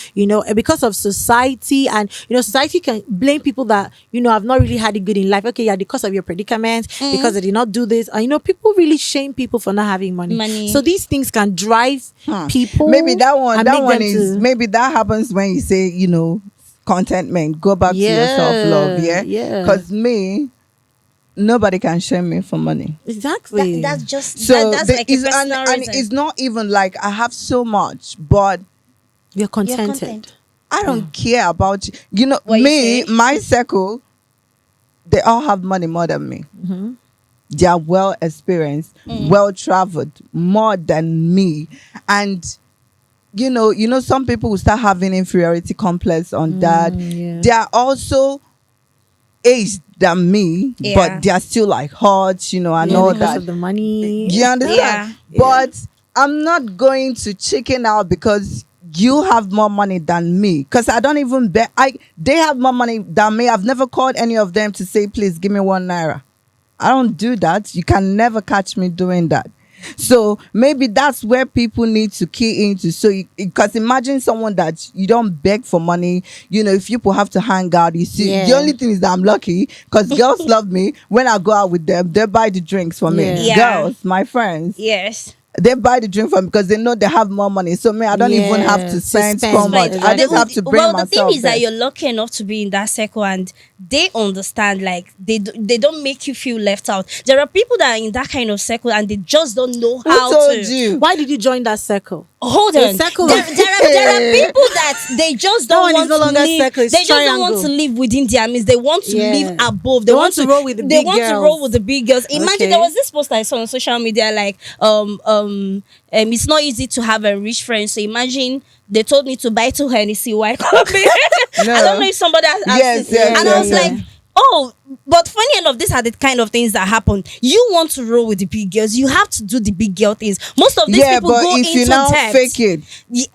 Because of society, and society can blame people that have not really had it good in life. Okay, because of your predicament, because they did not do this. And people really shame people for not having money. So these things can drive people. Maybe maybe that happens when you say contentment. Go back to your self-love. Because nobody can shame me for money. Exactly. That's just that's like a personal reason. And it's not even like I have so much, but you're contented. I don't care about me. My circle, they all have money more than me. They are well experienced, well traveled, more than me. And some people will start having inferiority complex on that. They are also aged than me, but they are still like hot, and all that. Of the money. You understand? But I'm not going to chicken out because you have more money than me, because I don't even bet. They have more money than me. I've never called any of them to say, please give me 1 naira. I don't do that. You can never catch me doing that. So maybe that's where people need to key into. So because imagine someone that you don't beg for money. If people have to hang out, you see, the only thing is that I'm lucky because girls love me. When I go out with them, they buy the drinks for me. Girls, my friends. Yes. They buy the drink for me because they know they have more money. So I don't even have to spend so much. I just have to bring myself. Well, the thing is that you're lucky enough to be in that circle, and they understand. Like they don't make you feel left out. There are people that are in that kind of circle and they just don't know how to. Who told you? Why did you join that circle? Hold on. There are people that they just don't want to live. They just don't want to live within their means. They want to live above. They want to roll with the big girls. They want to roll with the big girls. Imagine there was this post I saw on social media, like it's not easy to have a rich friend. So imagine they told me to buy 2 Hennessy white coffee. No. I don't know if somebody has asked Yes, it. yes, And I was yes, like, oh, but funny enough, these are the kind of things that happen. You want to roll with the big girls, you have to do the big girl things. Most of these people but go if into you now debt. fake it,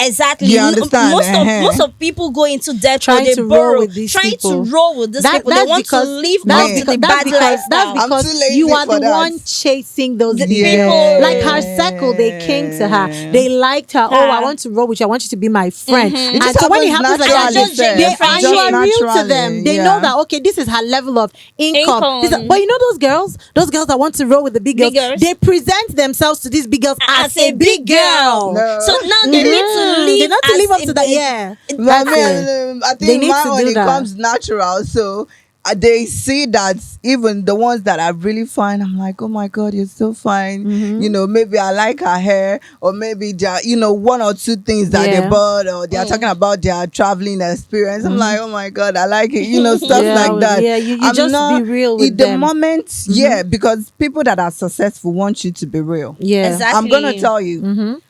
Exactly. You understand? Most of people go into debt, Trying or they to roll borrow, with these trying people. to roll with these people. They That's want because to live that's up to because- the bad lifestyle. That's I'm because too lazy you are for the that. one chasing those The big people. girls. Like her circle, they came to her. They liked her. Oh, I Her. want to roll with you. I want you to be my friend. It And just so when it happens happens like naturally, that, just sir. genuine and friendship. you are real to Naturally, them. They yeah. know that okay, this is her level of income. But you know those girls that want to roll with the big girls, Big girls. they present themselves to these big girls as a big girl. No. So now they need to live. They need to live up as to a that. big- Yeah, But that's me, it. I They think need mine to when do it that. comes natural, so they see that even the ones that are really fine, I'm like, oh my god, you're so fine. You know, maybe I like her hair, or maybe there are, you know, 1 or 2 things that Yeah. they bought, or they are talking about their traveling experience. I'm like, oh my god, I like it. You know, stuff Yeah, like that. yeah, you I'm just not, be real in with the them. moment. Yeah, because people that are successful want you to be real. Yeah, Exactly. I'm gonna tell you,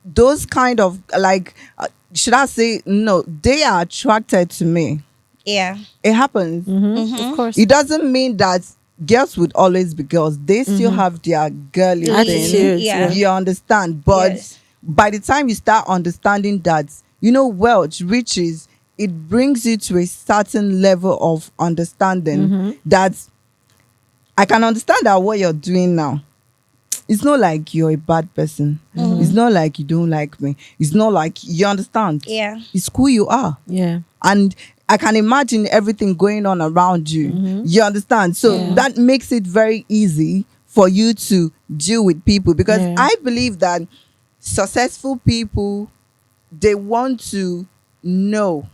those kind of like, should I say, no, they are attracted to me. Yeah. It happens. of course. It doesn't mean that girls would always be girls. They still have their girly thing. Attitudes, Yeah. You understand? But Yes. by the time you start understanding that, you know, wealth, riches, it brings you to a certain level of understanding that I can understand that what you're doing now. It's not like you're a bad person. It's not like you don't like me. It's not like, you understand? Yeah. It's who you are. Yeah. And I can imagine everything going on around you. You understand? So that makes it very easy for you to deal with people, because Yeah. I believe that successful people, they want to know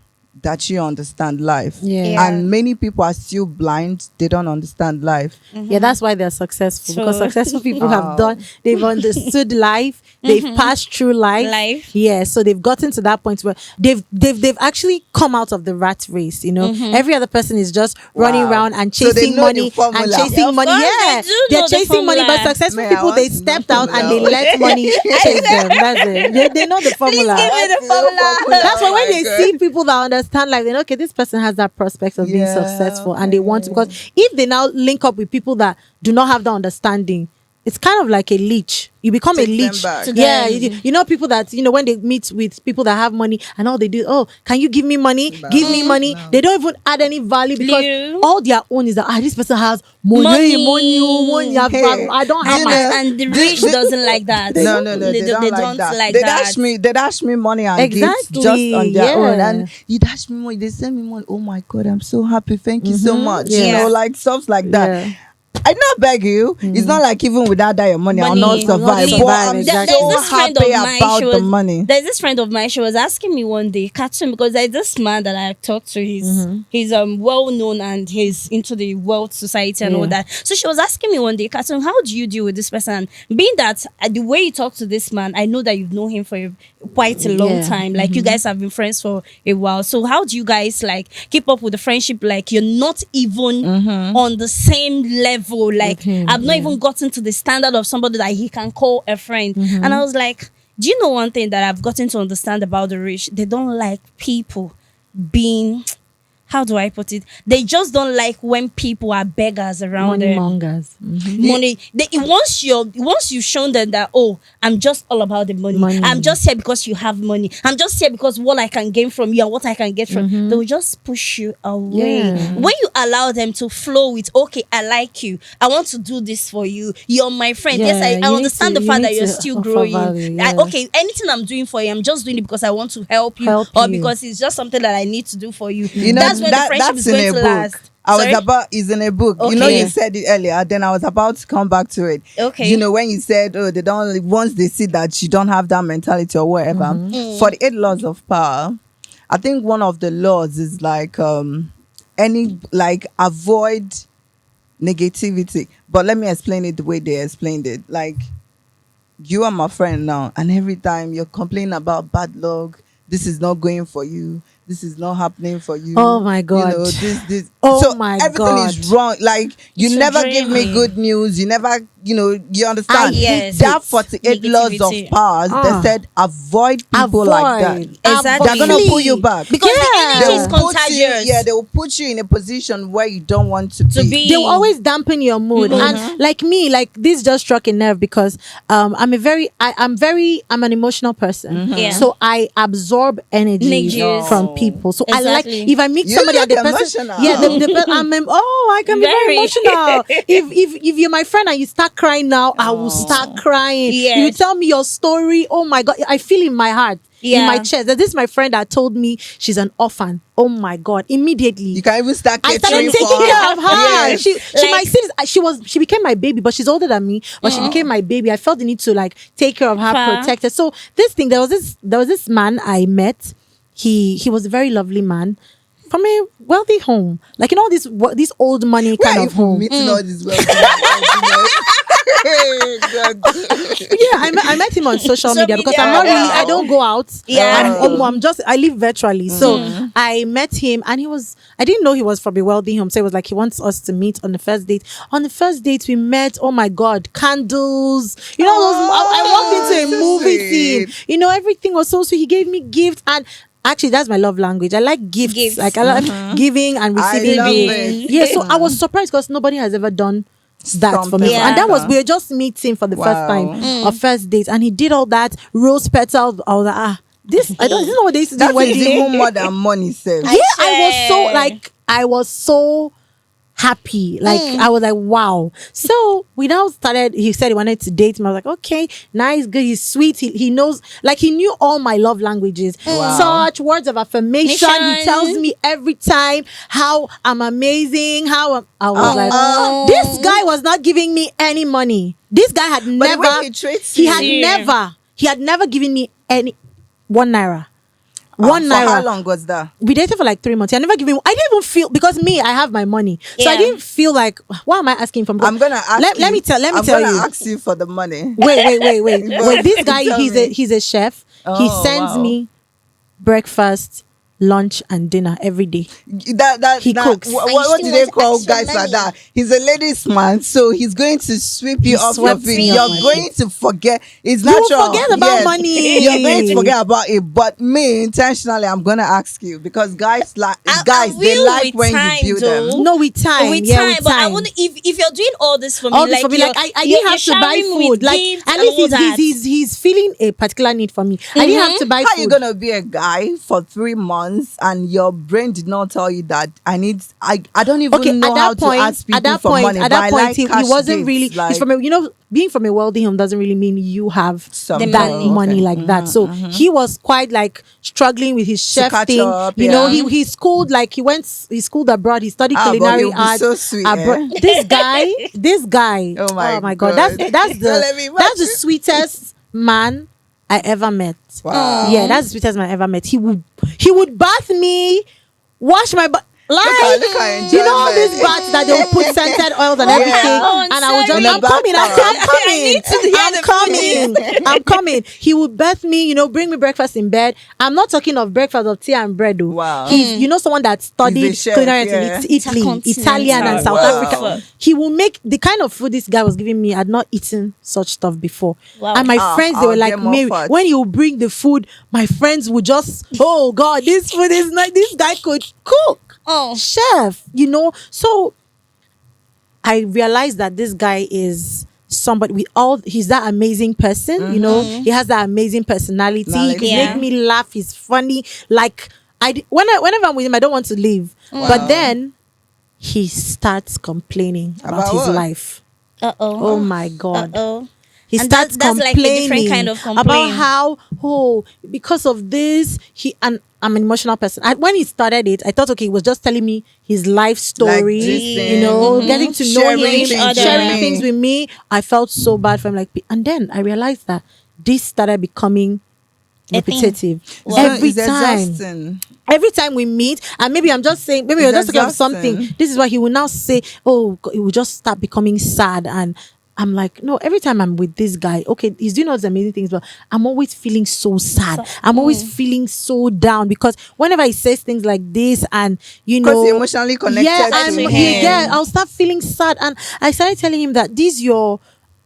that you understand life. Yeah. Yeah. And many people are still blind. They don't understand life. Yeah, that's why they're successful. Because So- successful people Wow. have done, they've understood life, they've passed through life. Life. Yeah, so they've gotten to that point where they've actually come out of the rat race. You know, every other person is just running Wow. around and So they chasing know the money and formula. chasing Of money. course, Yeah, they do they're know the chasing money, but formula. successful Man, I people, want they to know stepped out and they formula. let money chase them. That's it. They know the formula. give me the formula. That's why Oh when my they God. see people that understand life, they know, okay, this person has that prospect of being Yeah, successful, and they want to. Because if they now link up with people that do not have the understanding, it's kind of like a leech. You become Takes a them leech. back. To Yeah, them. you know people that, you know, when they meet with people that have money and all they do, oh, can you give me money? Give me money. They don't even add any value because Blue. all their own is that this person has money. Hey, I don't have you my. know, And the rich doesn't like that. No, they don't like that. They dash me money and gifts Exactly, just on their own. yeah. And you dash me money, they send me money. Oh my god, I'm so happy. Thank you so much. Yeah. You know, like stuff like that. Yeah. I not beg you. It's not like even without that your money, I'll Money. not survive. I'll not But survive, I'm exactly. so There's this friend of happy mine, about she the was- money. There's this friend of mine, she was asking me one day, Katsun, because there's this man that I talked to. He's well known and he's into the wealth society and all Yeah. that. So she was asking me one day, Katsun, how do you deal with this person? Being that the way you talk to this man, I know that you've known him for quite a long Yeah. time. Like you guys have been friends for a while. So how do you guys like keep up with the friendship? Like you're not even on the same level. Like him, I've not yeah. even gotten to the standard of somebody that he can call a friend. And I was like, do you know one thing that I've gotten to understand about the rich? They don't like people being, how do I put it? They just don't like when people are beggars around Money them. mongers. Money. Once you've shown them that, oh, I'm just all about the money. Money. I'm just here because you have money. I'm just here because what I can gain from you and what I can get from, they will just push you away. Yeah. When you allow them to flow with, okay, I like you, I want to do this for you, you're my friend. Yeah, Yes, I you understand need the to- fact you that you're need to still offer growing. value, yeah. Okay, anything I'm doing for you, I'm just doing it because I want to help you, Help or you. because it's just something that I need to do for you. You know, That's when the friendship is going to last. Sorry? Is in a book. You know, Okay. you said it earlier, then I was about to come back to it. Okay. You know, when you said, oh, they don't, once they see that you don't have that mentality or whatever, for the 8 laws of power, I think one of the laws is like, avoid negativity. But let me explain it the way they explained it. Like, you are my friend now, and every time you're complaining about bad luck, this is not going for you, this is not happening for you. Oh my God. You know, this. Oh so my everything God. is wrong. Like you It's so never give me draining. good news. You never, you understand. Yes. There are 48 laws of Negativity. powers. Ah. They said avoid people like that. Exactly. They're gonna pull you back. Because the energy They is will put you, contagious. they will put you in a position where you don't want to be. To be. They will always dampen your mood. And like me, like this just struck a nerve because I'm an emotional person. Yeah. So I absorb energy Energies. from people. So I like, Exactly. if I meet You somebody and look the person, emotional. yeah, I can be very Very. emotional. If you're my friend and you start crying now, I will start crying. Yes. You tell me your story. Oh my God, I feel in my heart. In my Yeah. chest. That this is my friend that told me she's an orphan. Oh my God. Immediately. You can even start I catering started taking for care of her. Yes. She Like- might see she became my baby, but she's older than me. But she became my baby. I felt the need to like take care of her, Her. protect her. So there was this man I met. He was a very lovely man from a wealthy home, like in all this old money Where kind are of you home. meeting all these wealthy God. Yeah, I met him on social So media because media. I'm not really. Wow. I don't go out. Yeah. I live virtually. So I met him, and I didn't know he was from a wealthy home. So it was like he wants us to meet on the first date. On the first date, we met. Oh my God, candles! You know those. I walked into a so movie sweet. scene. You know, everything was so sweet. He gave me gifts, and actually, that's my love language. I like gifts. Gifts. Like I like giving and I receiving love gifts. it. Yeah. So I was surprised because nobody has ever done that for Something me. like And that was, that. we were just meeting for the first Wow. time, our first date, and he did all that rose petals. I was like, this I don't. This is not what they used to do That when is they. even more than money saved. Yeah, I swear. was so happy. Like I was like, wow. So we now started. He said he wanted to date me. I was like, okay, nice, good. He's sweet. He knows, like he knew all my love languages. Wow. Such words of affirmation. He Mission. tells me every time how I'm amazing. I was Oh. like, this guy was not giving me any money. This guy had But the never. way he treats He you. had never given me any 1 naira. For 1 naira. how long was that? We dated for like 3 months. I didn't even feel, because me, I have my money. So I Yeah. didn't feel like, why am I asking for? I'm gonna ask you. Let me tell I'm you. gonna ask you for the money. Wait. This guy, Tell me. he's a chef. He Oh, sends wow. me breakfast, lunch, and dinner every day. He cooks. What do they want call extra guys like money? that? He's a ladies' man, so he's going to sweep you He off your swept feet. me You're off my going to forget. It's You will natural. forget about money. You're going to forget about it. But me, intentionally, I'm gonna ask you because guys they will like with when time, you build though. them. No, with time. With Yeah, time, with but I time. want if you're doing all this for me, All this for me, like I didn't have to buy food. Like at least he's feeling a particular need for me. I didn't have to buy How food. you gonna be a guy for 3 months and your brain did not tell you that I don't even know how to ask people for money. At but I that point, like he cash wasn't gifts, really. like, It's from being from a wealthy home doesn't really mean you have Some that money. money Okay. like that. So he was quite like struggling with his chef catch thing. up, You know, yeah. he schooled, like he schooled abroad. He studied but culinary he'll be arts. so sweet, abroad. eh? This guy. Oh my God. God. That's Don't let me that's the imagine. sweetest man I ever met. Wow. Yeah, that's the sweetest man I ever met. He would bath me, wash my butt. Like, Look at you know all enjoyment. these baths that they will put scented oils and everything, Oh, and I would just, In the I'm coming, bathtub. I'm coming. He would bath me, bring me breakfast in bed. I'm not talking of breakfast of tea and bread. Though. Wow. He's, someone that studied He's a chef, culinary yeah. arts in Italy, Italian, and South Wow. Africa. He will make the kind of food this guy was giving me. I'd not eaten such stuff before. Wow. And my friends, they were I'll like, get more Mary, fat. when you bring the food, my friends would just, oh God, this food is not. This guy could cook. Oh. Chef, so I realized that this guy is somebody he's that amazing person, he has that amazing personality. He could Yeah. make me laugh. He's funny. Like whenever I'm with him, I don't want to leave. But then he starts complaining about About his what? life. Uh-oh. Oh my God. Uh-oh. He And starts that's like a complaining different kind of about complaint. how, because of this, and I'm an emotional person. When he started it, I thought, okay, he was just telling me his life story, gisting. getting to know Sharing him, things sharing with me. things with me. I felt so bad for him. And then I realized that this started becoming A thing. repetitive. So Every it's time. exhausting. Every time we meet, and maybe I'm just saying, maybe we're It's just talking of something. exhausting. This is why he will now say, oh, God, he will just start becoming sad, and I'm like, no, every time I'm with this guy, okay, he's doing all these amazing things, but I'm always feeling so sad. I'm always feeling so down because whenever he says things like this and, you Because know, you're emotionally connected yeah, to and him. yeah, I'll start feeling sad. And I started telling him that this your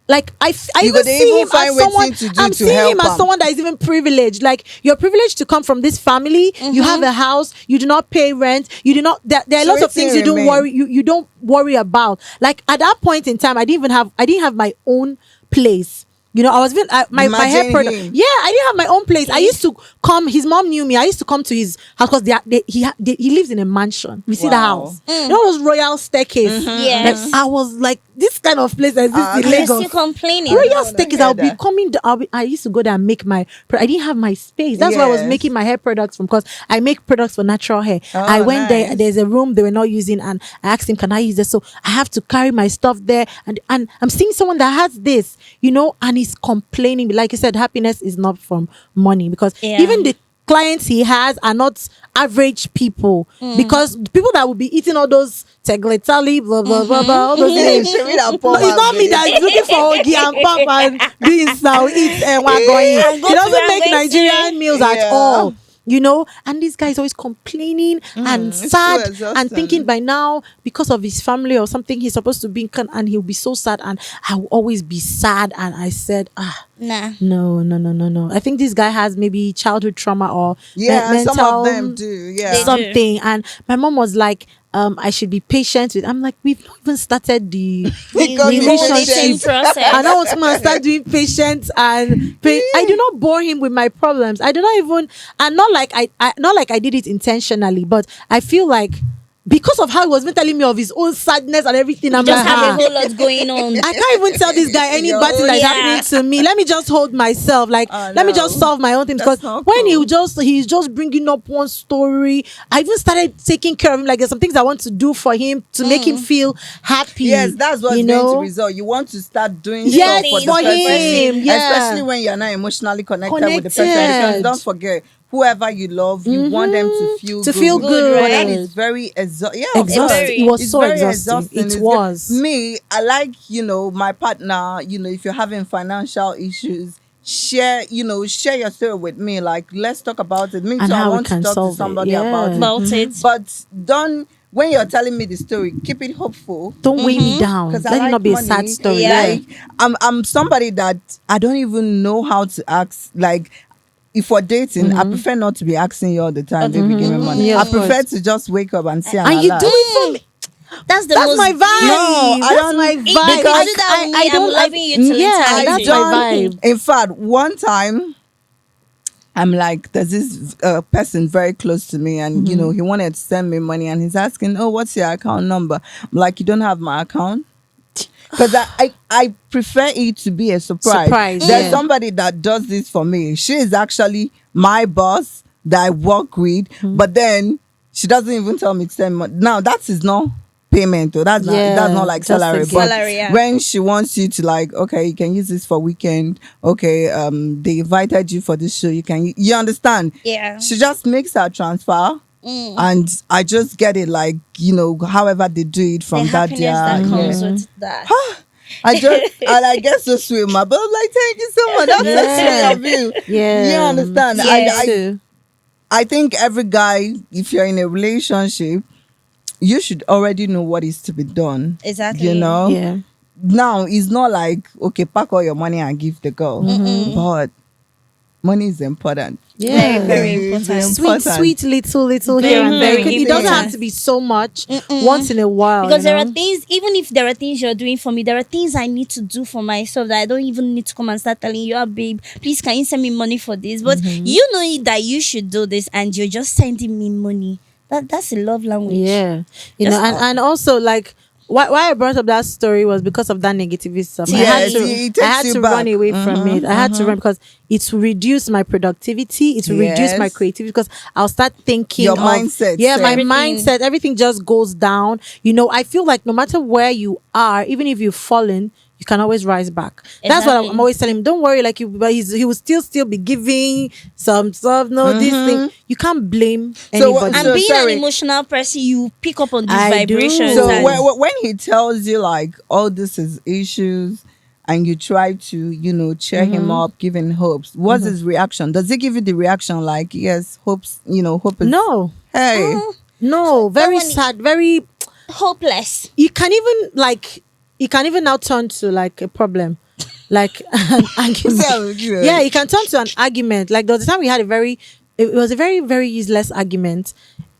like I You even go dey see even him find as someone. wetin to do I'm to seeing him help as am. someone that is even privileged. Like you're privileged to come from this family. You have a house. You do not pay rent. You do not. There are So lots of wetin things you don't remain? worry. You don't worry about. Like at that point in time, I didn't have my own place. You know, I was even my hair Imagine product. him. Yeah, I didn't have my own place. I used to come. His mom knew me. I used to come to his house because he lives in a mansion. We see the Wow. house. You know those royal staircase. Yes. Like, I was like, this kind of place exists in And you're Lagos. still complaining. Royal wanna staircase. hear I'll be that. coming. I used to go there and make my. I didn't have my space. That's why I was Yes. making my hair products from because I make products for natural hair. Oh, I went there. nice. There's a room they were not using, and I asked him, "Can I use this?" So I have to carry my stuff there, and I'm seeing someone that has this, you know, and he's complaining. Like you said, happiness is not from money because Yeah. even the clients he has are not average people because people that will be eating all those tegletali, blah blah blah blah, all those things. Should that poor It's not me that is looking for ogi and pap and beans now. Eat and we're going. And go He to doesn't make Wangwesi. Nigerian meals at Yeah. all. You know, and this guy is always complaining and it's sad so and exhausting. thinking by now because of his family or something he's supposed to be in and he'll be so sad and I will always be sad. And I said, Nah. no. I think this guy has maybe childhood trauma or Yeah, mental some of them do. Yeah. They do. something. And my mom was like, I should be patient with. I'm like, we've not even started the Because The whole dating relationship. process. And I want to come and start doing patience and I do not bore him with my problems. I do not even, and not like I did it intentionally, but I feel like because of how he was even telling me of his own sadness and everything, I'm Just like, have a whole lot going on. I can't even tell this guy any Yo, bad thing that's yeah. happening to me. Let me just hold myself. Like, Oh, let me no. just solve my own things. That's Because not when cool. he's just bringing up one story, I even started taking care of him. Like, there's some things I want to do for him to make him feel happy. Yes, that's what's you going to know? result. You want to start doing Yes, stuff for for the person, him. Yeah. especially when you're not emotionally connected with the person. Connected. Because don't forget, whoever you love, you want them to feel To good. feel good, But that right? is very exhausting. Yeah, of Exhausting. course. Very. It was It's so very exhausting. It It's was. me, I like, my partner, if you're having financial issues, share your story with me. Like, let's talk about it. Me And too, I how we want to can talk to solve it. somebody Yeah. about it. About it. But don't, when you're telling me the story, keep it hopeful. Don't weigh me down. Because Let it not be a sad story. Yeah. Like, I'm somebody that I don't even know how to ask. Like, if we're dating, I prefer not to be asking you all the time, baby, give me money. Yeah, I of prefer course. to just wake up and see an And you alert. do it for me. That's the That's most my vibe. No, I That's don't- my It- vibe. because I do that with me, I'm loving you till yeah, eternity. that's my vibe. In fact, one time, I'm like, there's this person very close to me, and he wanted to send me money, and he's asking, "Oh, what's your account number?" I'm like, "You don't have my account." Because I prefer it to be a surprise. There's yeah. somebody that does this for me. She is actually my boss that I work with, but then she doesn't even tell me to send money. Now that is not payment, or that's not like just a salary. gift. But Salary, yeah. when she wants you to, like, okay, you can use this for weekend. Okay, they invited you for this show. You understand? Yeah. She just makes her transfer. And I just get it, like, however they do it from The that happiness day. that comes Yeah. with that. I get so sweet, my but I'm like, thank you so much. That's so sweet of you. Yeah. You understand? Yeah. Too. I think every guy, if you're in a relationship, you should already know what is to be done. Exactly. You know? Yeah. Now, it's not like, okay, pack all your money and give the girl. But money is important. Yeah. Very It's important. Sweet little Very, here and there. very It doesn't important. have to be so much. Once in a while. Because there you are know? things, even if there are things you're doing for me, there are things I need to do for myself that I don't even need to come and start telling you, babe, please can you send me money for this? But you know that you should do this and you're just sending me money. That's a love language. Yeah. You Just know, and also like why I brought up that story was because of that negativity stuff. Yes, I had to, it I takes had you to back. run away from it. I had to run because it will reduce my productivity. It will reduce my Yes. creativity because I'll start thinking Your of, mindset, Yeah, my Everything. mindset. Everything just goes down. You know, I feel like no matter where you are, even if you've fallen, you can always rise back. That's what Exactly. I'm always telling him. Don't worry, like but he will still be giving some stuff. No, this thing you can't blame So, anybody. And So, being sorry. an emotional person, you pick up on these I do. vibrations. So and when he tells you, like, all this is issues, and you try to, cheer him up, give him hopes, what's his reaction? Does he give you the reaction like, yes, hopes, hope is No. hey? No, very one is- sad, very Hopeless. you can even now turn to like a problem. Like an argument. So, Yeah, you can turn to an argument. Like there was a time we had it was a very, very useless argument.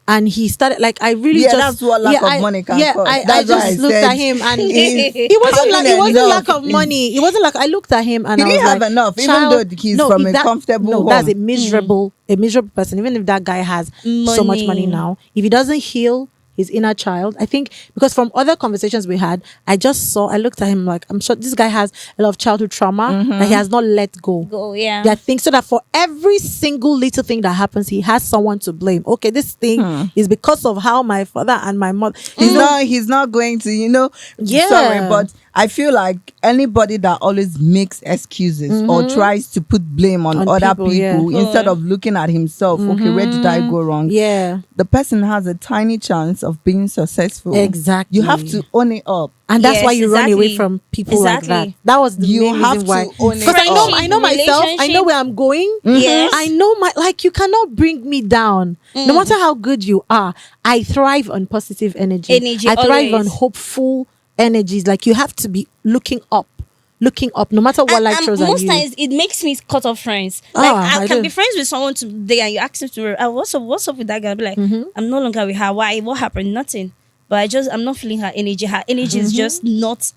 And he started like I really just that's what lack of money can cause. I That's why just I looked said at him and is it wasn't having lack enough of money. It wasn't like I looked at him and He I was didn't have like, enough, even "Child, though he's from a comfortable no, home." that's a miserable person. Even if that guy has so much money Money. now, if he doesn't heal his inner child, I think because from other conversations we had, I looked at him like I'm sure this guy has a lot of childhood trauma that he has not let go. Yeah. There are things so that for every single little thing that happens, he has someone to blame. Okay, this thing is because of how my father and my mother. He's not going to, Yeah. sorry, but I feel like anybody that always makes excuses or tries to put blame on other people, yeah. instead of looking at himself, okay, where did I go wrong? Yeah, The person has a tiny chance of being successful. exactly. You have to own it up. and that's Yes, why you run away exactly. from people like that. Exactly. That was the You main have reason why. to own it Because up. I know myself. I know where I'm going. Yes. I know you cannot bring me down. No matter how good you are, I thrive on positive energy. Energy, I thrive always. on hopeful energies. Like you have to be looking up, no matter what life throws at most you. times it makes me cut off friends. Ah, Like I I can do. be friends with someone today and you ask me to what's up with that girl? I'll be like, I'm no longer with her. Why? What happened? Nothing. But I'm not feeling her energy. Her energy is just not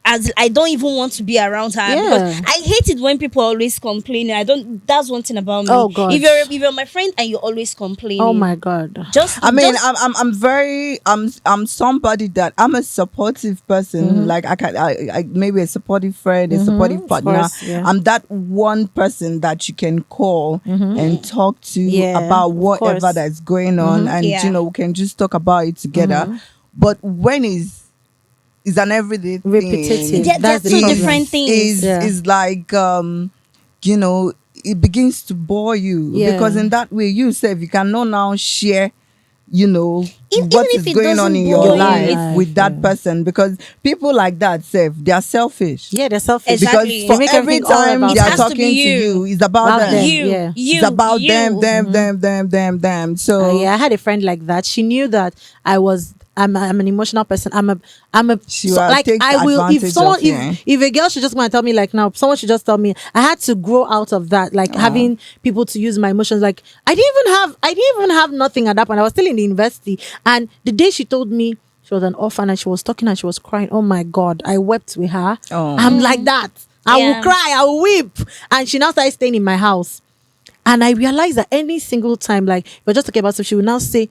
as I don't even want to be around her Yeah. because I hate it when people always complaining. That's one thing about me. Oh, God. If you're my friend and you're always complaining. Oh my god. I'm somebody that I'm a supportive person. Like I maybe a supportive friend, a supportive partner. course, yeah. I'm that one person that you can call and talk to Yeah, about of whatever course. that's going on, and Yeah. we can just talk about it together. But when is an everyday thing, Repetitive. They're That's the two problem. different things. is like it begins to bore you Yeah. because in that way you cannot now share what even is if it going on doesn't in bore your you, life it's- with that yeah. person, because people like that they are selfish. Yeah, they're selfish. Exactly. Because for They make every everything all time about they are them. It has to talking be to you. you, it's about About them. them. You, Yeah. you, It's about you. them. So Yeah, I had a friend like that. She knew that I'm an emotional person. I'm a She so, will like take I will if advantage someone of you. if a girl should just go and tell me like now someone should just tell me. I had to grow out of that, like having people to use my emotions. Like I didn't even have nothing at that point. I was still in the university, and the day she told me she was an orphan and she was talking and she was crying, oh my god, I wept with her. Oh. I'm like that. I Yeah. will cry, I will weep, and she now started staying in my house. And I realized that any single time, like we're just talking about stuff, she will now say,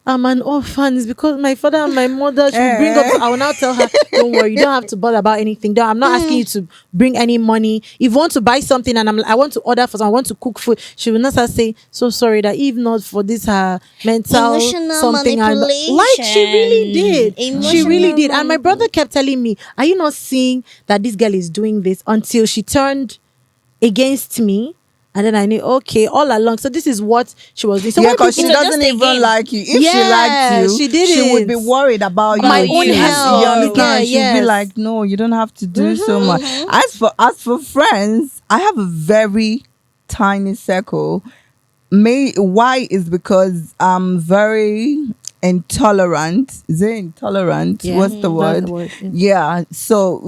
I'm an orphan. It's because my father and my mother should bring up. I will now tell her, don't worry, you don't have to bother about anything. I'm not asking you to bring any money. If you want to buy something and I want to order for someone, I want to cook food, she will not start saying, so sorry that if not for this her mental Emotional something. manipulation. Like she really did. She Emotional really did. And my brother kept telling me, are you not seeing that this girl is doing this, until she turned against me? And then I knew, okay, all along. So this is what she was doing. So when because she people- doesn't just a even game. like you. If she Yeah, liked you, she didn't. she would be worried about My you. own You health. understand? Yeah, She'd be yes. like, no, you don't have to do so much. As for friends, I have a very tiny circle. Why is because I'm very intolerant. Is it intolerant? Yeah. What's the That's word? the word, yeah. Yeah. So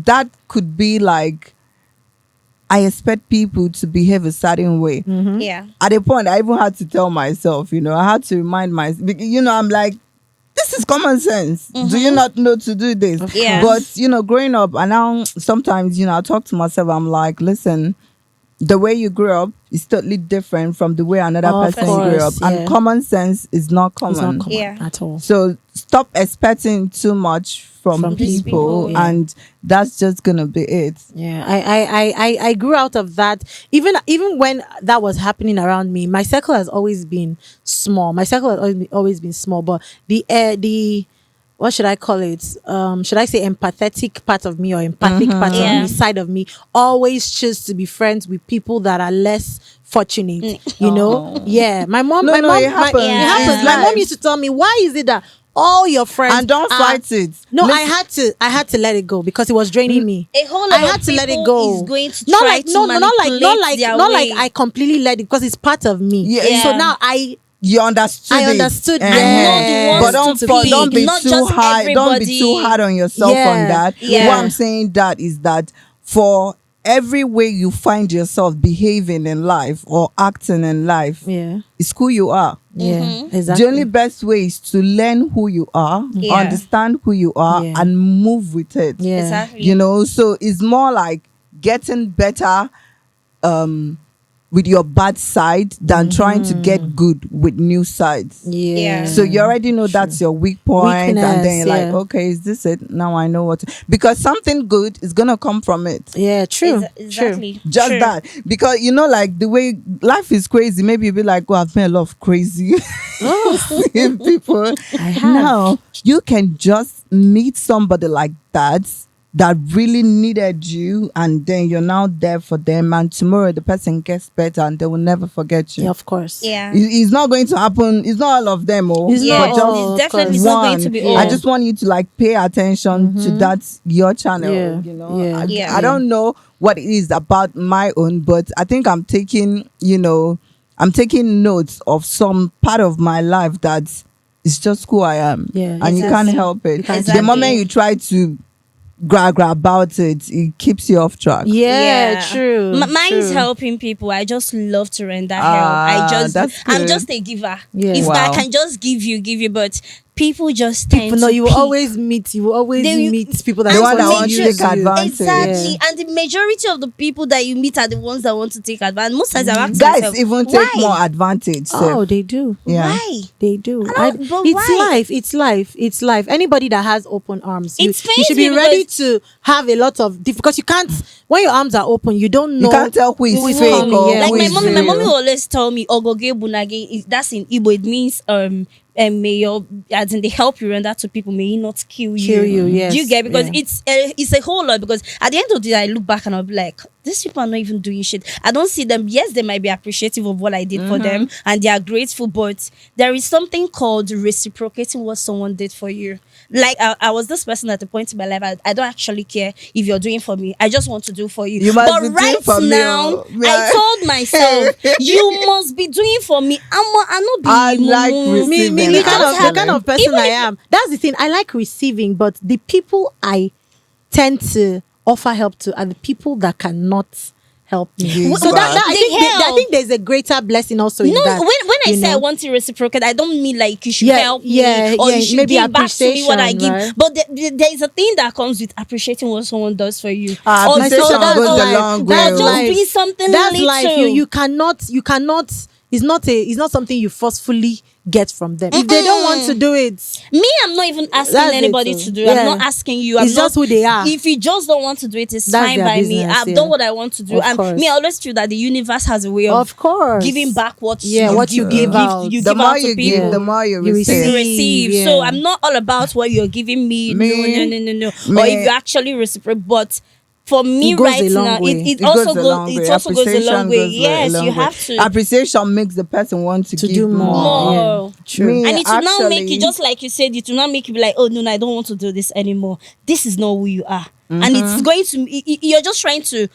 that could be like I expect people to behave a certain way. Yeah. At a point, I even had to tell myself, I had to remind myself, I'm like, this is common sense. Do you not know to do this? Yeah. But, growing up, and now sometimes, I talk to myself, I'm like, listen, the way you grew up is totally different from the way another Of person grew up. course, yeah. And common sense is not common. It's not common Yeah. at all. So stop expecting too much from These people, people, yeah. and that's just gonna be it. Yeah, I grew out of that. Even when that was happening around me, my circle has always been small. My circle has always been small. But the what should I call it? Should I say empathetic part of me or empathic part of Yeah. me, side of me, always choose to be friends with people that are less fortunate. You know? Yeah. My mom, No, my no, mom, it happens. it happens. Yeah. My mom Life. used to tell me, why is it that all your friends And don't are- fight it. No, Listen- I had to let it go because it was draining me. A whole I lot had of to let it people go. is going to Not try like to no, manipulate their not way. like I completely let it because it's part of me. Yeah. So Yeah. now You understood. I it. understood. Uh-huh. And not the Yeah. ones But don't to fall, pick, don't be not too just hard. Don't be too everybody. hard on yourself Yeah. on that. Yeah. What I'm saying that is that for every way you find yourself behaving in life or acting in life, Yeah. it's who you are. Yeah. Exactly. The only best way is to learn who you are, Yeah. understand who you are, Yeah. and move with it. Yeah. Exactly. You know, so it's more like getting better with your bad side than trying to get good with new sides. Yeah. So you already know that's your weak point, and then Weakness, you're like, yeah. okay, is this it? Now I know what because something good is gonna come from it. Yeah. True. Exactly. Just True. that, because you know, like the way life is crazy. Maybe you'll be like, "Oh, I've met a lot of crazy people." I have. Now you can just meet somebody like that really needed you, and then you're now there for them. And tomorrow the person gets better, and they will never forget you. Yeah. Of course. Yeah. It's not going to happen. It's not all of them. Oh, It's Yeah, not but all, it's of definitely course. not going to be Yeah. all. I just want you to like pay attention to that your channel. Yeah, You know, yeah, Yeah. I don't know what it is about my own, but I think I'm taking, I'm taking notes of some part of my life that is just who I am. Yeah, And you can't exactly. help it. Exactly. The moment you try to grab about it, it keeps you off track. Yeah. True. Mine is true. helping people. I just love to render help. That's I'm good. just a giver. Yeah. If Wow. I can just give you, but people just tend People know to you will pick. always meet. You will always They- meet people that The one want that to wants to use take you. advantage. Exactly. Yeah. And the majority of the people that you meet are the ones that want to take advantage. Most times I ask Guys myself, even take why? more advantage. Oh, sef. they do. Yeah. Why? They do. don't- but It's why? life. It's life. It's life. Anybody that has open arms, you It pains should be me ready because- to have a lot of because you can't when your arms are open. You don't know. You can't tell who is who is fake coming, or yeah, Like who my is mommy, real. my mommy will always tell me, "Ogoge bunage." That's in Igbo. It means may your as in they help you render to people, may he not kill you. Kill you, yes, Do you get? Because yeah. it's a whole lot. Because at the end of the day, I look back and I'll be like, these people are not even doing shit. I don't see them. Yes, they might be appreciative of what I did for them, and they are grateful. But there is something called reciprocating what someone did for you. Like I was this person at the point in my life. I don't actually care if you're doing for me. I just want to do for you. You must but be doing right for me, now, oh. I Yeah. told myself, you must be doing for me. I'm not be I like mumu. receiving. Me, You the kind don't of have- the kind of person even I if- am. That's the thing. I like receiving, but the people I tend to offer help to are the people that cannot help me. Yes, So that, but- I They think I help. think there's a greater blessing also in No, that. when I you say I know? want to reciprocate, I don't mean like you should Yeah, help yeah, me or yeah, you should maybe give back to me what I appreciation, give. right? But there is a thing that comes with appreciating what someone does for you. Appreciation so goes a life. long way. That's just life. doing something That's little. life. You cannot. It's not something you forcefully get from them. If they don't want to do it, Me, I'm not even asking That's it, anybody too. to do. Yeah. I'm not asking you. I'm It's just not, who they are. If you just don't want to do it, it's That's fine their by me. business, I've yeah. done what I want to do. Of And course. me, I always feel that the universe has a way of course, giving back what Yeah, what you give out. You The give more out to you people. give, the more you You receive. To receive. Yeah. So I'm not all about what you're giving me. Me- No. me- Or if you actually reciprocate, but for me It goes right a long now, way. it It also goes a long way. goes. It also goes a long Appreciation way. goes a Yes, long you way. have to. Appreciation makes the person want to to give do more. More. Yeah. True. Me, And it will now make you, actually- just like you said, it will not make you be like, oh no, I don't want to do this anymore. This is not who you are. And Mm-hmm. it's going to, you're just trying to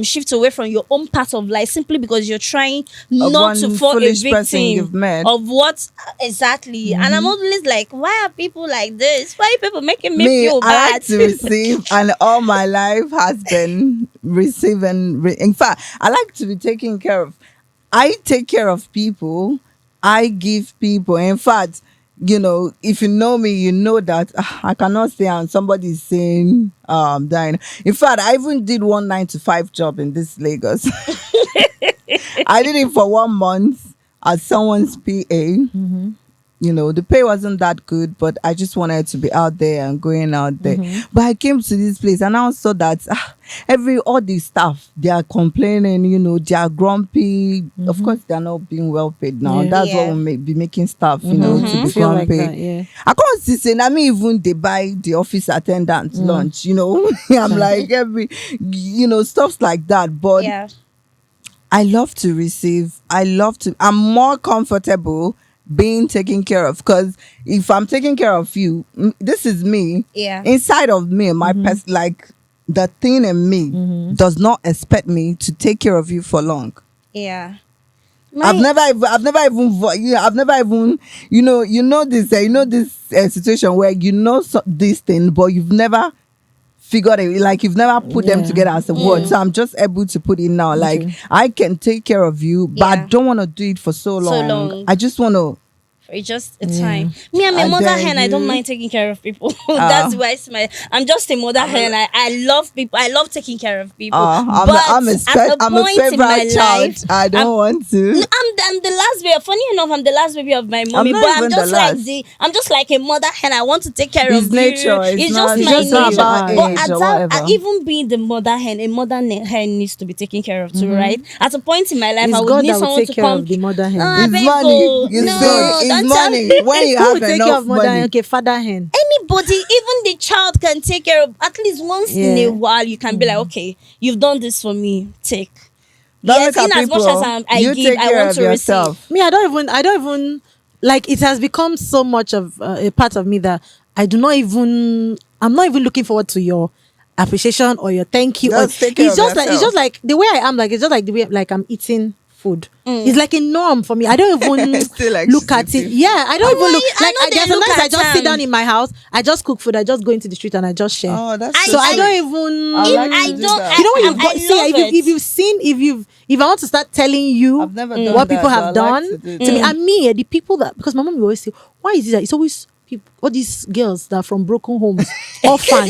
shift away from your own part of life simply because you're trying not one to fall a foolish person victim you've met. of what exactly. And I'm always like, why are people like this? Why are people making me feel I bad? like to receive, and all my life has been receiving. In fact, I like to be taken care of. I take care of people. I give people. In fact, if you know me, you know that I cannot stay and somebody is saying dying. In fact, I even did one 9 to 5 job in this Lagos. I did it for 1 month as someone's PA. The pay wasn't that good, but I just wanted to be out there and going out there. But I came to this place and I saw that all the staff, they are complaining, they are grumpy. Of course, they are not being well paid now. Yeah. That's Yeah. what will be making staff, to be Feel like grumpy. that, yeah. I can't see saying, I mean, even they buy the office attendant lunch, I'm like, stuff like that. But Yeah. I love to receive. I'm more comfortable being taken care of. Because if I'm taking care of you, this is me. Yeah. Inside of me, my like the thing in me does not expect me to take care of you for long. Yeah. I've never even, this situation where this thing, but you've never figured it, like you've never put them together as a word. So I'm just able to put it now. Like I can take care of you, but I don't want to do it for so long. I just want to. It's just a time. Me, I'm a And mother then hen. I don't mind taking care of people. That's why I'm just a mother hen. I love people. I love taking care of people. I'm a at a point in my favorite child. life, I don't want to. I'm the last baby. Funny enough, I'm the last baby of my mommy. not But even I'm just like a mother hen. I want to take care It's of nature. you. It's just not- my it's not nature. about But age at or that, whatever. even being the mother hen, a mother hen needs to be taken care of too, right? At a point in my life, It's I would God need that will someone take to care come. of the mother hen. I It's beg money. you. You No, see, it's don't tell money. me. When you Who will have take care enough of mother hen? money. Okay, father hen. Anybody, even the child can take care of. At least once in a Yeah. while, you can be like, okay, you've done this for me. Take. Don't Yes, look at in as much people. as I You give, take I care want of to receive. yourself. Me, I don't even like it has become so much of a part of me that I'm not even looking forward to your appreciation or your thank you. Just Or, take care it's of just like it's yourself. just like the way I am. Like it's just like the way like I'm eating food. It's like a norm for me. I don't even Still like look she's at it. eating. Yeah, I don't even look I like know they there's look sometimes I at just sit down them. in my house. I just cook food. I just go into the street and I just share. Oh, that's So I sweet. don't even. I like I to do don't. that. You know when I you've got love see it. if you've seen if I want to start telling you I've never done what that, people but have I like done to do to me that. and me the people that because my mom will always say why is it that it's always people all these girls that are from broken homes orphan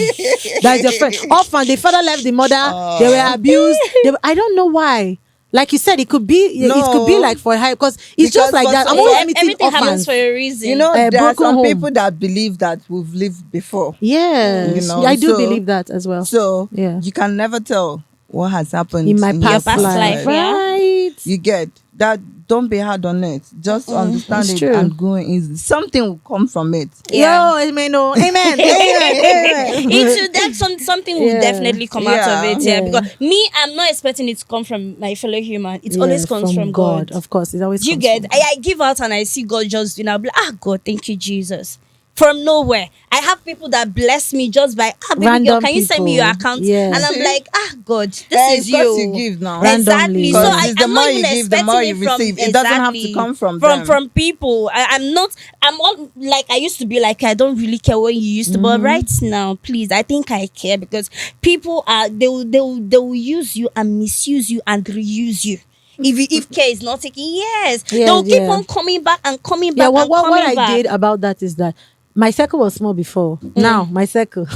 that's your friend orphan the father left the mother they were abused I don't know why. Like you said, it could be No. like for high because it's Because just like for that. I'm some- always Yeah, meeting Everything happens orphans. for a reason. You know, there are broken some home. people that believe that we've lived before. Yes, You know, I do so- believe that as well. So Yeah. you can never tell what has happened in my your past, past life, life, yeah. right? You get that. Don't be hard on it. Just understand It's it true. and go easy. Something will come from it. Yeah. Yo, amen, oh, amen, amen. It should something will Yeah. definitely come out of it. Yeah, Yeah. because me, I'm not expecting it to come from my fellow human. It Yeah, always comes from God. Of course, it always. Do you comes get? from I give out and I see God just I'll be like, God, thank you, Jesus. From nowhere, I have people that bless me just by baby girl, Random can you send me your people. account? Yeah. And I'm See? like, God, this It's is because you. you give now. Exactly. Randomly. So Because it's the I'm more not you even give, the expecting more you it from receive. It doesn't have to exactly, come from them. from people. I'm not. I'm all like I used to be like I don't really care when you used to, but right now, please, I think I care because people are they will use you and misuse you and reuse you. If care is not taken, yes, Yeah, they'll keep yeah. on coming back and coming back Yeah, and what coming I back. did about that is that my circle was small before. Now my circle,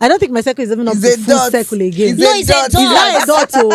I don't think my circle is even up It's to a full dot. circle again. It's No, a it's a dot. dot. It's not a dot, oh.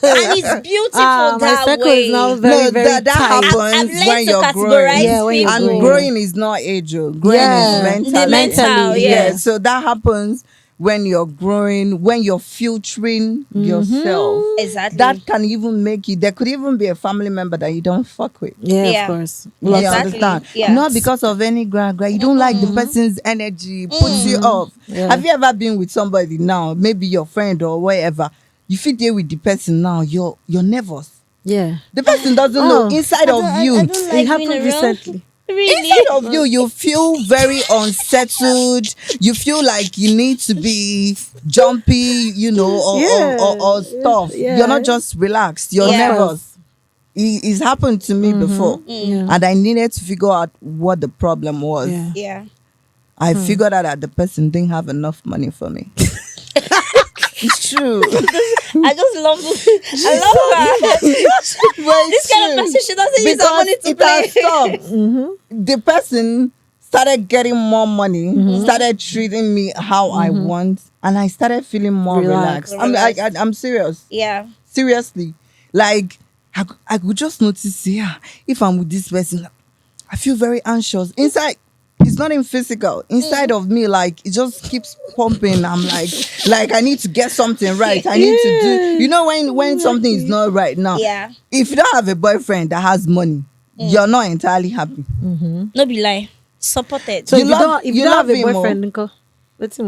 And it's beautiful My that circle way. is now very, No, very that tight. happens I've learned when to you're categorize growing. Yeah, when you're And people. growing is not age. Growing Yeah. is The mental. mental, yeah. yeah. So that happens when you're growing, when you're filtering yourself. Exactly. That can even make you. There could even be a family member that you don't fuck with. Yeah, Yeah. of course. You Exactly. understand? Yeah. Not because of any gra. You don't like the person's energy, puts you off. Yeah. Have you ever been with somebody now, maybe your friend or whatever? You fit there with the person now, you're nervous. Yeah. The person doesn't know inside of you. I don't like It happened being around. recently. Really? Inside of you, you feel very unsettled. You feel like you need to be jumpy, or stuff. Yeah. You're not just relaxed. You're Yeah. nervous. It's happened to me before, Yeah. and I needed to figure out what the problem was. Yeah. Yeah. I figured out that the person didn't have enough money for me. It's true. I just love this. I love her. This kind of person, she doesn't use her money to it play. has stopped. The person started getting more money, started treating me how I want, and I started feeling more Relaxed. relaxed. I'm serious. Yeah. Seriously. Like, I could just notice, if I'm with this person, I feel very anxious. Inside, it's not in physical. Inside of me, like, it just keeps pumping. I'm like I need to get something right. I need to do, when something is not right now. Yeah. If you don't have a boyfriend that has money, you're not entirely happy. No be lie. Supported. So You if love- you you don't love have a him, boyfriend, Nko, let's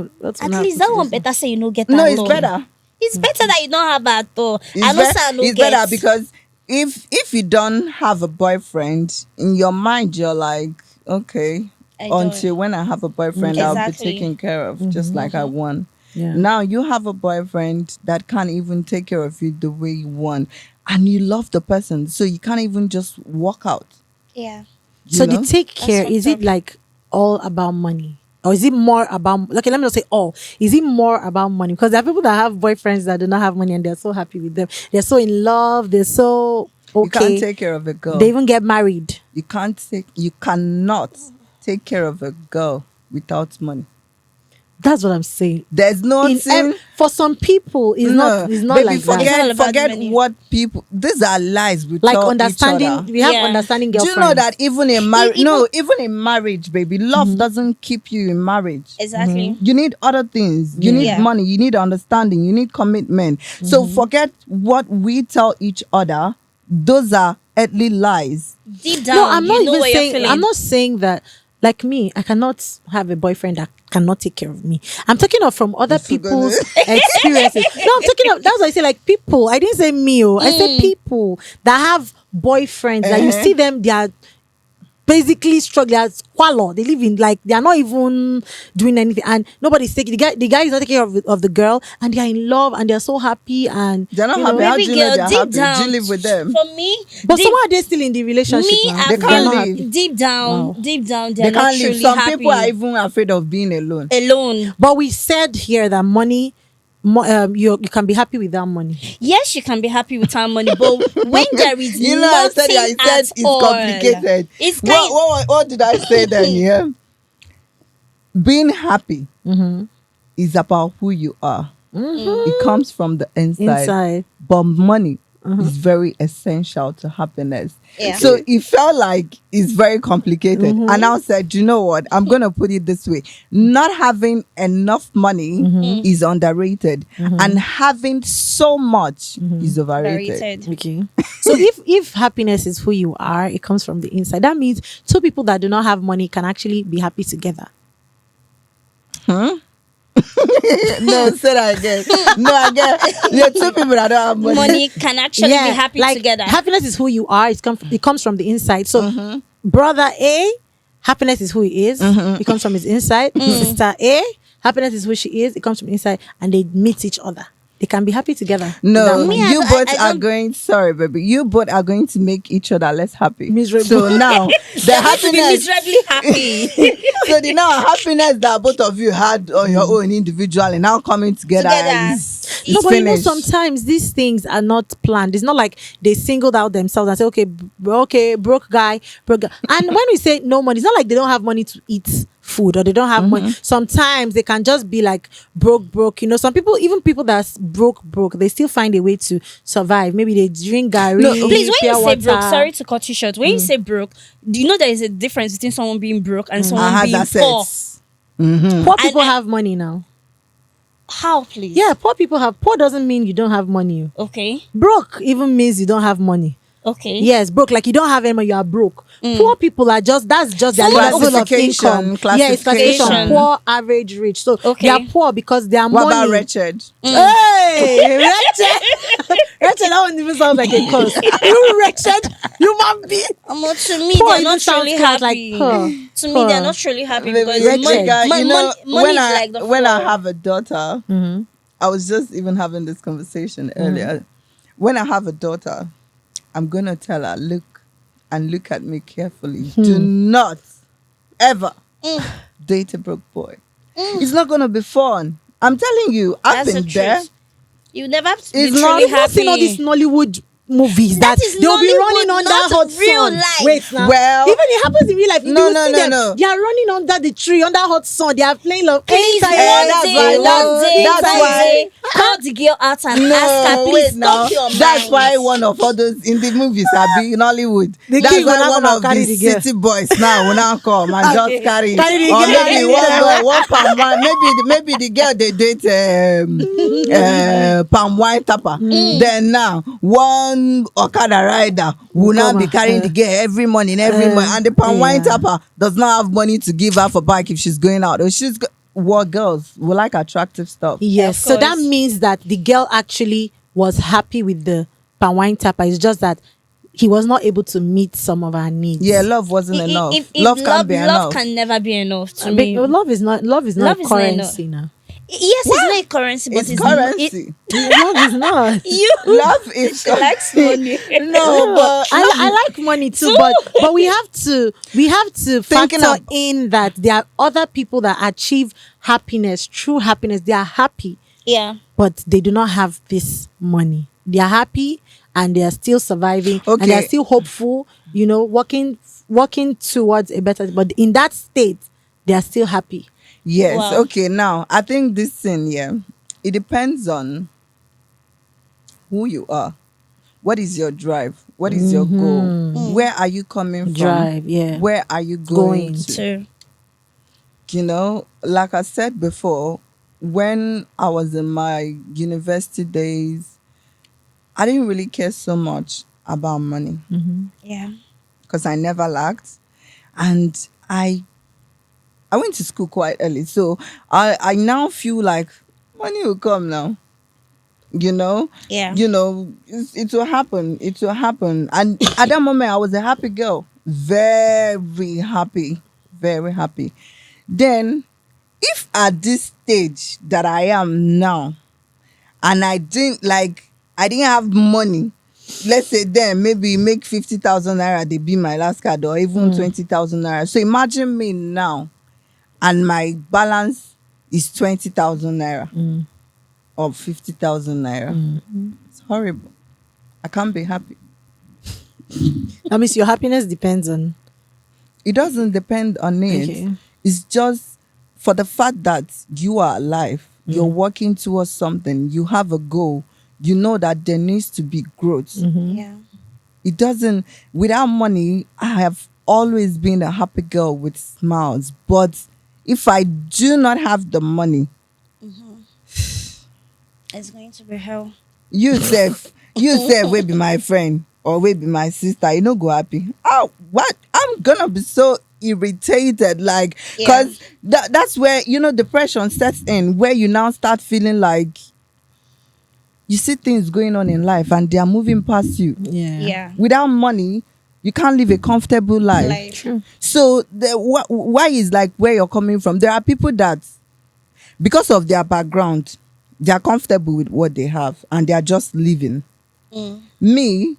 At least that one better say you no get No, at it's all. better. It's better that you don't have at all. It's, I know say I no it's get. better because if you don't have a boyfriend, in your mind you're like, okay, I don't. until when I have a boyfriend, I'll be Exactly. taken care of, just like I want. Yeah. Now you have a boyfriend that can't even take care of you the way you want, and you love the person, so you can't even just walk out. Yeah. you So know? the take care, fucked is it up. like all about money? Or is it more about, okay, let me not say all. Is it more about money? Because there are people that have boyfriends that do not have money and they're so happy with them. They're so in love. They're so You can't okay. take care of a girl. They even get married. You cannot take care of a girl without money. That's what I'm saying. There's nothing. For some people, it's not baby, like that. It's all forget about forget money. what people. These are lies we Like tell understanding, each other. we have Yeah. understanding Do girlfriends. you know that even in marriage, even- even in marriage, baby, love doesn't keep you in marriage. Exactly. You need other things. You need Yeah. money. You need understanding. You need commitment. So forget what we tell each other. Those are earthly lies. Deep down, No, I'm not you know even what you're saying. feeling. I'm not saying that. Like me, I cannot have a boyfriend that cannot take care of me. I'm talking of from other You're so people's gonna- experiences. No, I'm talking of. That's why I say like people. I didn't say me. I said people that have boyfriends that you Uh-huh. see them. They are basically struggling as squalor. They live in like they are not even doing anything, and nobody's taking the guy is not taking care of the girl, and they are in love and they are so happy and They're not you know, happy. How do Baby you know girl, they're deep happy? down. Do you live with them? For me, But deep, somehow they're still in the relationship. me, now. I They feel can't not leave. happy. deep down, Wow. deep down, They they're not can't truly leave. Some happy. people are even afraid of being alone. alone. But we said here that money, you can be happy without money. Yes, you can be happy with our money, but when there is You know, I nothing said at it's all, complicated. It's kind. What did I say then? Yeah, being happy is about who you are. It comes from the inside. But money is very essential to happiness. Yeah. So it felt like it's very complicated. And I said, you know what? I'm going to put it this way. Not having enough money is underrated. And having so much is overrated. Overrated. Okay. So if happiness is who you are, it comes from the inside. That means two people that do not have money can actually be happy together. No, say that again. No, again. There are two people that don't have money. Money can actually be happy like together. happiness is who you are. It comes from the inside. So brother A, happiness is who he is. It comes from his inside. Sister A, happiness is who she is. It comes from inside, and they meet each other. They can be happy together. No, without money. you I both are don't- going. Sorry, baby. You both are going to make each other less happy. Miserable. So now the You're going to be happiness. miserably happy. So the now happiness that both of you had on your own individually now coming together, Together. is No, but you know, finished. sometimes these things are not planned. It's not like they singled out themselves and say, okay, broke guy. And when we say no money, it's not like they don't have money to eat food or they don't have money. Sometimes they can just be like broke. You know, some people, even people that's broke, they still find a way to survive. Maybe they drink gari. No, Please, when pure you say water. broke, sorry to cut you short. When you say broke, do you know there is a difference between someone being broke and someone has being poor? assets. Poor people And- have money now. How, please? Yeah, poor people have. Poor doesn't mean you don't have money. Okay. Broke even means you don't have money. Okay. Yes, broke, like you don't have any money, you are broke. Poor people are that's just their level of Classification, income. Yeah, it's classification. classification. Poor, average, rich. So Okay. they are poor because they are What money. about wretched? Hey, wretched. Wretched, that one even sounds like a curse. You wretched human being. To me, Poor they're even not sounds truly kind of happy. like poor. To me, Poor. they're not truly happy Baby, because wretched. money, you know, money when is I like the when I floor. have a daughter, I was just even having this conversation earlier. When I have a daughter, I'm gonna tell her, look at me carefully. Do not ever date a broke boy. It's not gonna be fun. I'm telling you, I've That's the been there. truth. You never have to be It's truly not- You've not happy. seen all these Nollywood movies that is they'll be Nollywood, running under not hot real sun. life. Wait now. Well- even it happens in real life. No, You will no, see no, them. no. They are running under the tree under hot sun. They are playing love. Please, Anytime- that's why- that's why- call the girl out and ask her, No, please wait now. stop your That's mind. why one of others in the movies are being in Hollywood. The That's king will why now one come and of carry the the girl. city boys now will now come and Okay. just carry, Carry the or girl. maybe one palm wine. Maybe the girl they date palm wine tapper. Then now one Okada rider will now Come be on, carrying the girl every morning, and the palm wine yeah. tapper does not have money to give her for bike if she's going out. Or what girls will like attractive stuff. Yes. Of So that course. means that the girl actually was happy with the palm wine tapper. It's just that he was not able to meet some of our needs. Yeah, love wasn't enough. Love can't be love enough. can never be enough to But me. love is not Love is not currency now. Yes, it's not a currency, but It's it's currency. Love is not. you Love is she likes money. No, but I like money too, but we have to Thinking factor of- in that there are other people that achieve happiness, true happiness. They are happy, Yeah. but they do not have this money. They are happy and they are still surviving and they are Okay. still hopeful, working towards a better, but in that state, they are still happy. yes. Wow. Okay, now I think this thing, it depends on who you are. What is your drive? What is your goal? Where are you coming from? Drive, yeah. Where are you going Going to? True. Like I said before, when I was in my university days, I didn't really care so much about money Yeah. because I never lacked. And I went to school quite early. So I now feel like money will come now. Yeah. It will happen. It will happen. And at that moment, I was a happy girl. Very happy. Very happy. Then, if at this stage that I am now, and I didn't have money, let's say then maybe make 50,000 naira, they be my last card, or even 20,000 naira. So imagine me now, and my balance is 20,000 naira or 50,000 naira. It's horrible. I can't be happy. That means your happiness depends on. It doesn't depend on it. Okay. It's just for the fact that you are alive, you're working towards something, you have a goal, you know that there needs to be growth. Yeah. It doesn't, without money, I have always been a happy girl with smiles. But if I do not have the money, It's going to be hell. you say will be my friend or will be my sister, you know, go happy. Oh, what? I'm gonna be so irritated, because that's where depression sets in, where you now start feeling like you see things going on in life and they are moving past you. Yeah. Without money, you can't live a comfortable life. True. So why is like where you're coming from? There are people that, because of their background, they are comfortable with what they have and they are just living. Me,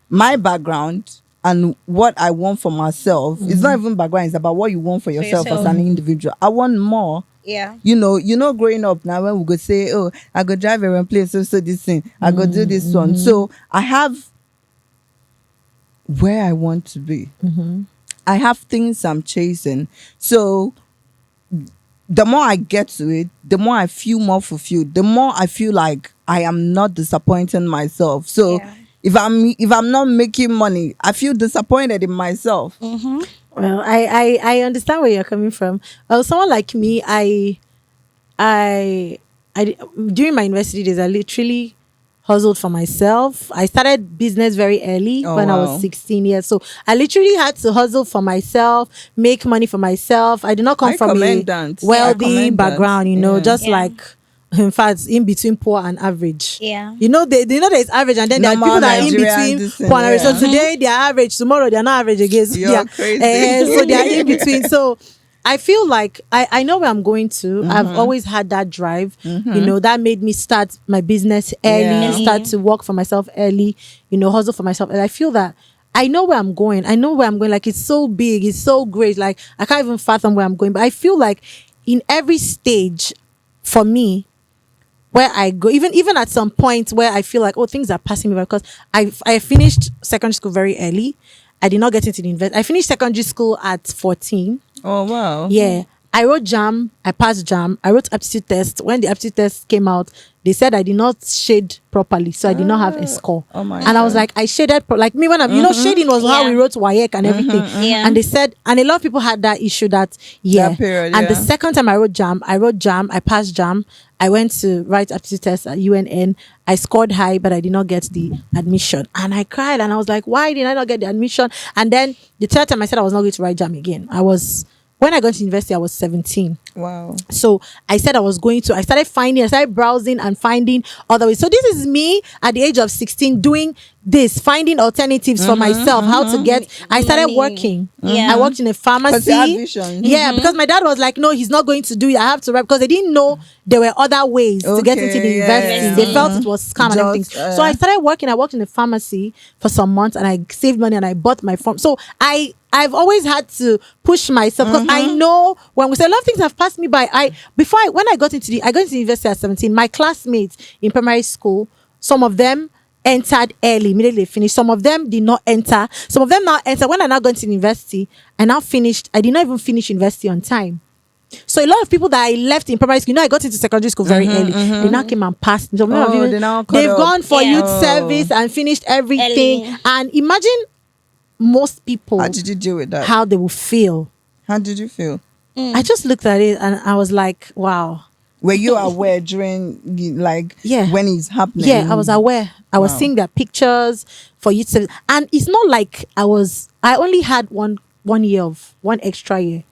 my background and what I want for myself, it's not even background, it's about what you want for yourself as yourself. an individual. I want more. Yeah. Growing up now, when we go say, oh, I go drive around place, so this thing, I go do this one. So I have where I want to be. I have things I'm chasing. So the more I get to it, the more I feel more fulfilled. The more I feel like I am not disappointing myself. So Yeah. if I'm not making money, I feel disappointed in myself. Well, I understand where you're coming from. Well, someone like me, I during my university days, I literally hustled for myself. I started business very early when I wow. was 16 years. So I literally had to hustle for myself, make money for myself. I did not come I from a commend that. I wealthy commend that. background, Yeah. just Yeah. like, in fact, in between poor and average. Yeah. There's average, and then there are Normal people that are in Nigerian between this poor and average. thing, So today they are average, tomorrow they are not average again. So You're they are, crazy. so they are in between. So I feel like I know where I'm going to. I've always had that drive. That made me start my business early, Yeah. start to work for myself early, hustle for myself. And I feel that I know where I'm going. Like, it's so big, it's so great. Like, I can't even fathom where I'm going. But I feel like in every stage, for me, where I go, even at some point where I feel like, oh, things are passing me by, because I finished secondary school very early. I did not get into the university. I finished secondary school at 14. Oh wow. Yeah. I wrote JAM. I passed JAM. I wrote aptitude test. When the aptitude test came out, they said I did not shade properly, so I did not have a score. Oh my and I was like, I shaded like me when I'm, shading was how Yeah. we wrote WAEC and everything. Yeah. And they said, and a lot of people had that issue that That period, And the yeah. second time I wrote JAM, I passed JAM. I went to write aptitude test at UNN. I scored high, but I did not get the admission. And I cried and I was like, why did I not get the admission? And then the third time I said I was not going to write JAM again. I was when I got to university, I was 17. Wow. So I said I started browsing and finding other ways. So this is me at the age of 16 doing this, finding alternatives for myself, how to get. I started Money. working. Yeah. I worked in a Because you had pharmacy. vision. Yeah, because my dad was like, no, he's not going to do it. I have to write, because they didn't know there were other ways to get into the Okay, university. yeah. They felt it was scam and Just, everything. So I started working. I worked in a pharmacy for some months, and I saved money and I bought my form. So I've always had to push myself, because I know when we say a lot of things have passed me by. When I got into university at 17, my classmates in primary school, some of them entered early, immediately finished. Some of them did not enter. Some of them now enter. When I now got to university, I did not even finish university on time. So a lot of people that I left in primary school, I got into secondary school very early. They now came and passed me. So they've gone for youth service and finished everything. Early. And imagine most people, How did you deal with that? how they will feel. How did you feel? I just looked at it and I was like, wow. Were you aware during Yeah. when it's happening? Yeah, I was aware. I was Wow. seeing their pictures for youth service. And it's not like I only had one extra year.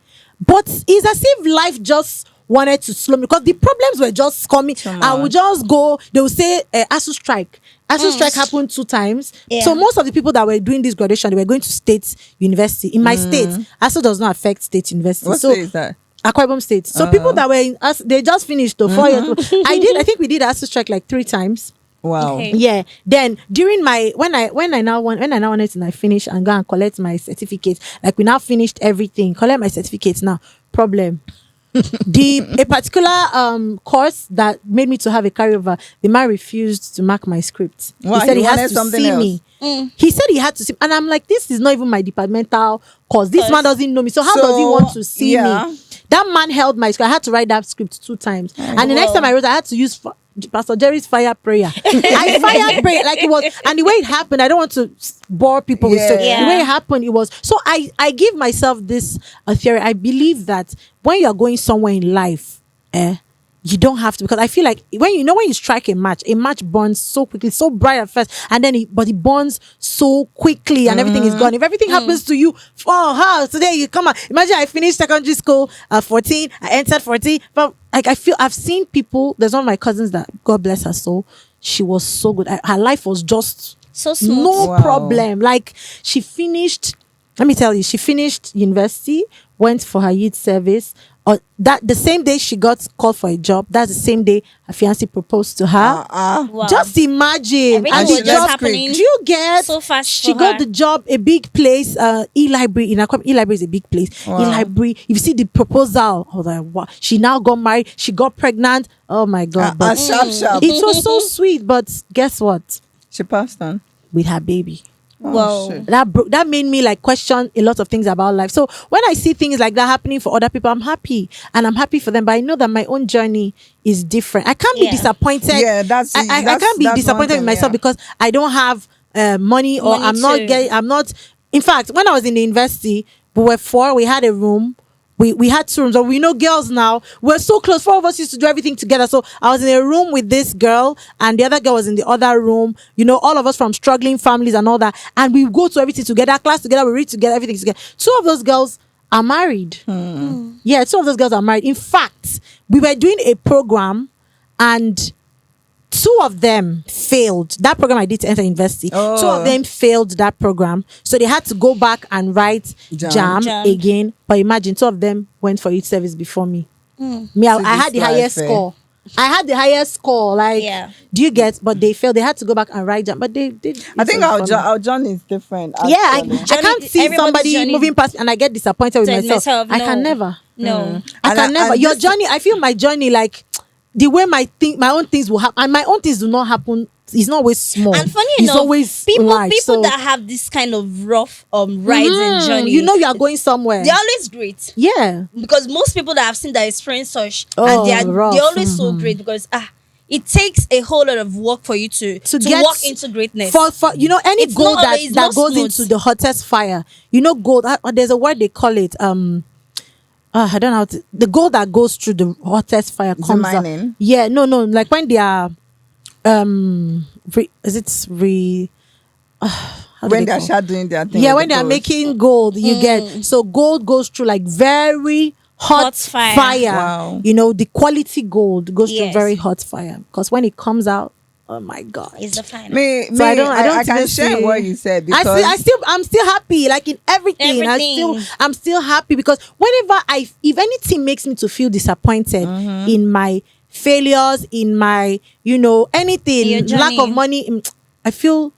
But it's as if life just wanted to slow me, because the problems were just coming. I would just go, they would say ASU strike. ASU strike happened 2 times. Yeah. So most of the people that were doing this graduation, they were going to state university. In my state, ASU does not affect state university. What So state is that? Akwa Ibom State. So people that were in us, they just finished the 4 years. I think we did ASU strike like 3 times. Wow. Okay. Yeah. Then during when I now wanted to finish and go and collect my certificate, like we now finished everything, collect my certificates now. Problem. A particular course that made me to have a carryover, the man refused to mark my script. Why? He said He he wanted has to something see else. me. He said he had to see, and I'm like, this is not even my departmental course. This man doesn't know me, so how does he want to see yeah. me? That man held my script. I had to write that script 2 times, and the next time I wrote, I had to use Pastor Jerry's fire prayer. I fire prayer like it was, and the way it happened, I don't want to bore people with story. Yeah. The way it happened, it was so. I give myself this theory. I believe that when you are going somewhere in life, you don't have to, because I feel like when you strike a match burns so quickly, so bright at first, and then it burns so quickly, and everything is gone. If everything happens to you, today you come out. Imagine I finished secondary school at 14, I entered 14, but like I've seen people. There's one of my cousins that, God bless her soul, she was so good. Her life was just So smooth. no Wow. problem. Like she finished. Let me tell you, she finished university, went for her youth service. Or that the same day she got called for a job, that's the same day her fiancé proposed to her. Wow. Just imagine. Everything And was she just got happening. Do you get so fast she for got her. the job, a big place, e-library in Akwa. E-library is a big place. Wow. E-library. If you see the proposal, I was like, wow. She now got married. She got pregnant. Oh my God. But Sharp. it was so sweet. But guess what? She passed on. With her baby. Whoa. shit. That made me like question a lot of things about life. So when I see things like that happening for other people, I'm happy, and I'm happy for them. But I know that my own journey is different. I can't be Yeah. disappointed. Yeah, I can't be that's disappointed one with myself thing, yeah. because I don't have money, or Money I'm not too. getting. I'm not. In fact, when I was in the university, we were 4. We had a room. We had 2 rooms, but we know girls now. We're so close. 4 of us used to do everything together. So I was in a room with this girl, and the other girl was in the other room. All of us from struggling families and all that. And we go to everything together, class together, we read together, everything together. 2 of those girls are married. Yeah, 2 of those girls are married. In fact, we were doing a program, and 2 of them failed. That program I did to enter university. 2 of them failed that program. So they had to go back and write Jam. Jam. again. But imagine 2 of them went for youth service before me. Me, See I had the this highest life, eh? score. I had the highest score. Like, Yeah. do you get? But they failed. They had to go back and write jam. But they did. I think youth service for me. our journey is different. Yeah, I actually. can't see Everybody's somebody journey moving past and I get disappointed with to myself. I can no. never. No. I And can never. and Your this- journey, I feel my journey like the way my own things will happen, and my own things do not happen. It's not always small. And funny it's enough, always people large. So, that have this kind of rough rise and journey, you are going somewhere. they're always great. Yeah. Because most people that I've seen that experience such, Oh, and rough. they're always so great, because it takes a whole lot of work for you to get walk into greatness. For any It's gold not that always- it's not goes smooth. into the hottest fire. Gold. There's a word they call it. I don't know the gold that goes through the hottest fire Is it comes out. mining? Yeah, no, like when they are how do when they they're call? shadowing their thing. Yeah, with when the they're gold. making gold, you get, so gold goes through like very hot Hot fire. fire. Wow. You know, the quality gold goes through Yes. very hot fire, because when it comes out, oh my god. It's the final. Me, I can even share see- what you said because I'm still happy, like in everything. Everything. I'm still happy, because whenever if anything makes me to feel disappointed in my failures, in my, you know, Your anything, lack of journey. money, I feel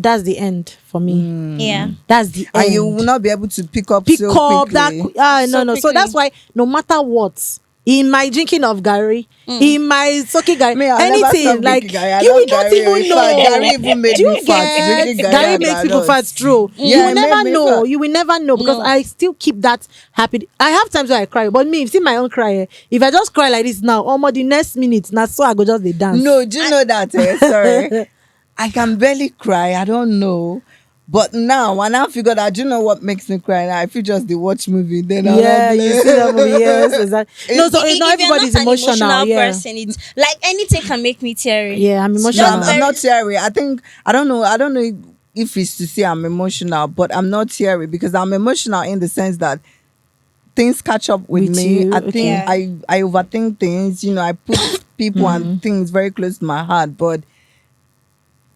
that's the end for me. Yeah. That's the end. and you will not be able to pick up Pick so up that quickly. So no. So quickly. that's why no matter what, in my drinking of Gary, in my soaking Gary, Me, I'll never anything stop like drinking Gary. I you will love not Gary. even In know. fact, Gary even made Do you me fat. Drinking get Gary Gary and makes people granules. fat? True. Yeah, You will it made never me know. fat. You will never know, because No. I still keep that happy. I have times where I cry, but me, see my own cry. If I just cry like this now, almost the next minute, now so I go just dey dance. No, do you know that? Sorry, I can barely cry. I don't know. But now, when I figure out, do you know what makes me cry? Now, if you just watch movie, then I'm Yeah, like, you see that movie. Yes, exactly. No, so If not you're everybody's not an emotional. Yeah, person, it's like anything can make me teary. yeah, I'm No, emotional. I'm not teary. I think I don't know if it's to say I'm emotional, but I'm not teary because I'm emotional in the sense that things catch up with With me. you, I think okay. I overthink things. You know, I put people and things very close to my heart, but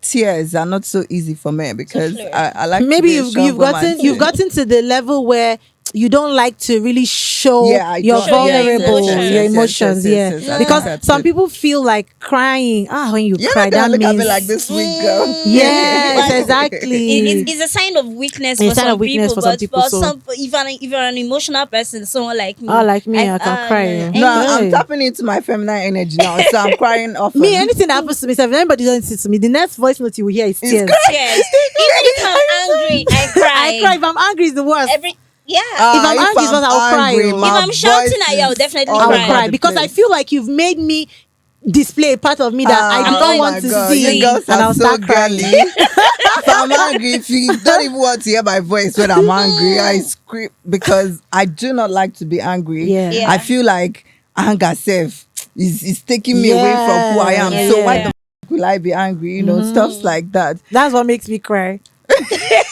tears are not so easy for me because fluid. I like Maybe to be a you've strong gotten woman you've too. gotten to the level where you don't like to really show Yeah, I your don't- Show your vulnerable emotions. your Yes, emotions. Yeah, I because think that's some it. people feel like crying. When you Yeah, cry, they that look at means me like this weak girl. Yes, But exactly. it's a sign of weakness It's for a sign some of weakness people, for some but people, for so- some, if you're an emotional person, someone like me, like me, I can cry. No, I'm Hey. tapping into my feminine energy now, so I'm crying often. Me, anything that happens to me, so if anybody doesn't see to me, the next voice note you will hear is tears. Yes. Even if I'm angry, I cry. I cry. If I'm angry, it's the worst. Yeah. If I'm angry, it's what I'll cry, oh. my If I'm shouting voice at you, I'll is definitely all I will cry. over cry the because I place. feel like you've made me display a part of me that I do Oh not my want to God, see, you girls and are I'll so start crying. girly. If I'm angry, if you don't even want to hear my voice when I'm angry, I scream because I do not like to be angry. Yeah. I feel like anger self is taking me away from who I am. Yeah, So why yeah. the will I be angry? You know, stuff like that. That's what makes me cry.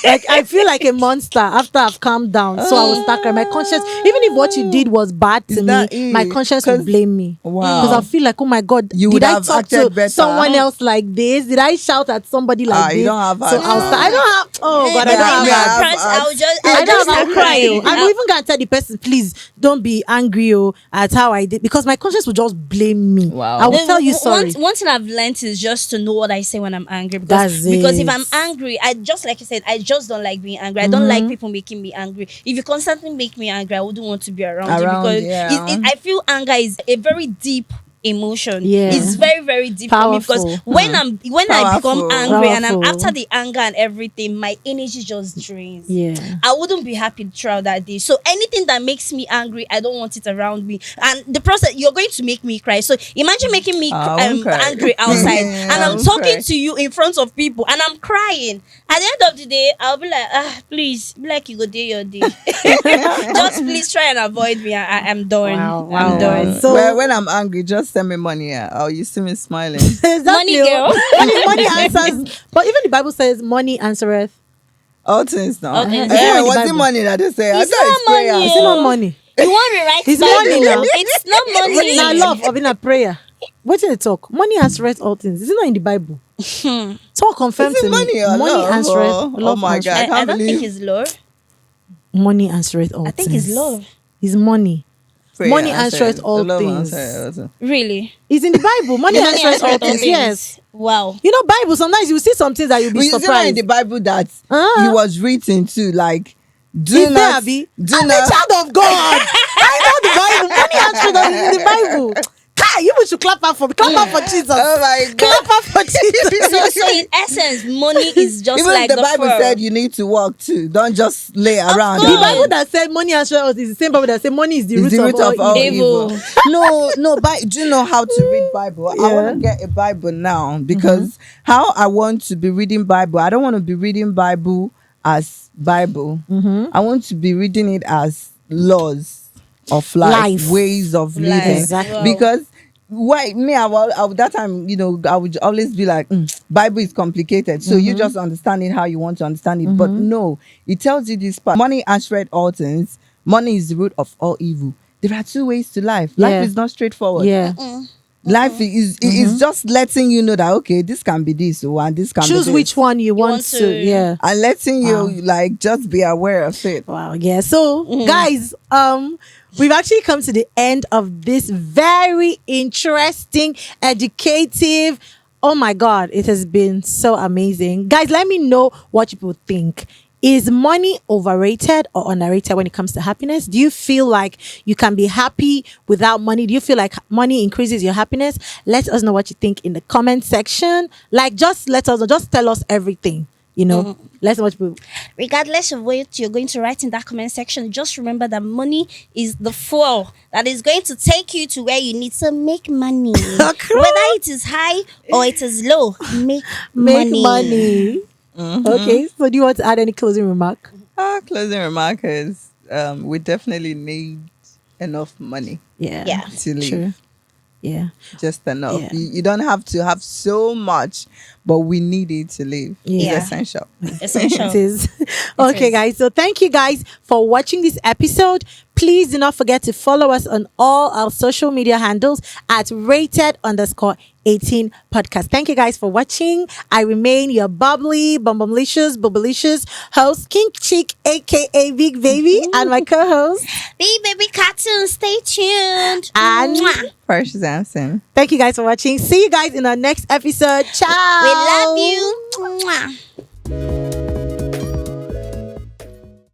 Like I feel like a monster after I've calmed down, so I will start crying. My conscience, even if what you did was bad to Is me, that my it? conscience will 'Cause- blame me. Wow. Because I feel like, oh my God, You did would I have talk acted to better. someone else like this? Did I shout at somebody like You this? don't have So heart. I'll start. I don't have. Oh God, I Yeah, don't have me, I heart. have I'll heart. just I don't have. start I'll cry. crying. I'm even gonna tell the person, please don't be angry at how I did, because my conscience will just blame me. Wow. I will tell you sorry. One thing I've learned is just to know what I say when I'm angry. Because if I'm angry, I just like you said, I just don't like being angry. I don't like people making me angry. If you constantly make me angry, I wouldn't want to be around you because yeah. I feel anger is a very deep emotion. Yeah. It's very, very deep Powerful. for me because when I become Powerful. angry and I'm Powerful. after the anger and everything, my energy just drains. Yeah. I wouldn't be happy throughout that day. So anything that makes me angry, I don't want it around me. And the process, you're going to make me cry. So imagine making me I won't cry. angry outside Yeah, and I I'm won't talking cry. to you in front of people and I'm crying. At the end of the day, I'll be like, please, be like you go do your day. Just please try and avoid me. I'm done. Wow, I'm wow. done. So- Well, when I'm angry, just send me money. Yeah. Oh, you see me smiling. Exactly. Money girl. money answers. But even the Bible says, "Money answereth." All things now. All things. It's not in the What's the Bible. money that they say? It's I thought not prayer. money. Is it not money? You want to write It's Bible? money now. It's not money. Now love of in a prayer. What did they talk? Money answereth all things. Is it not in the Bible? Talk confirm Is it to money me. or Money love? answereth. Oh Love my answereth. God. I I can't don't think believe it's love. Money answereth all I think things. it's love. It's money. prayer money answers answereth all the love things. answers also. Really? It's in the Bible. Money Money answereth all answers things. Yes. Wow. You know, Bible, sometimes you see some things that you'll be We see one in surprised. the Bible that Ah. he was written to, like, do Is there, not, Abi? do I'm not. a child of God. I know the Bible. Money answereth all things in the Bible. Kai, you should clap up for Jesus. Oh my God. Clap up for Jesus. So in essence, money is just Even like the Bible fur. said you need to work too. Don't just lay around. The course. Bible that said money answereth all things is the same Bible that said money is the It's root, the root of all evil. evil. No, but do you know how to read Bible? I Yeah. want to get a Bible now because how I want to be reading Bible, I don't want to be reading Bible as Bible. I want to be reading it as laws of life, Life. ways of living. Life. Exactly. Wow. Because why me? I would that time, I would always be like, Bible is complicated, so you just understand it how you want to understand it. But no, it tells you this part. Money answered all things. Money is the root of all evil. There are two ways to life. Yeah. Life is not straightforward. Yeah. Life is just letting you know that okay, this can be this, and this can be Choose this. which one you want want to. to- Yeah. And letting you like just be aware of it. Wow. Yeah. So, guys, we've actually come to the end of this very interesting, educative. Oh my God, it has been so amazing, guys. Let me know what you people think. Is money overrated or underrated when it comes to happiness? Do you feel like you can be happy without money? Do you feel like money increases your happiness? Let us know what you think in the comment section. Like, just let us know. Just tell us everything. Let's know what people. Regardless of what you're going to write in that comment section, just remember that money is the fuel that is going to take you to where you need to make money. Whether it is high or it is low, make money. Okay. So, do you want to add any closing remark? Closing remark is we definitely need enough money Yeah. to live. True. Yeah. Just enough. Yeah. You don't have to have so much, but we need it to live. Yeah. It's essential. Essential. It is. Okay, is. guys. So thank you guys for watching this episode. Please do not forget to follow us on all our social media handles at rated_18 podcast. Thank you guys for watching. I remain your bubbly, bubblicious host, King Chick, aka Big Baby, and my co-host. Big baby cartoon, stay tuned. And Mwah. Precious Anson. thank you guys for watching. See you guys in our next episode. Ciao. We love you. Mwah.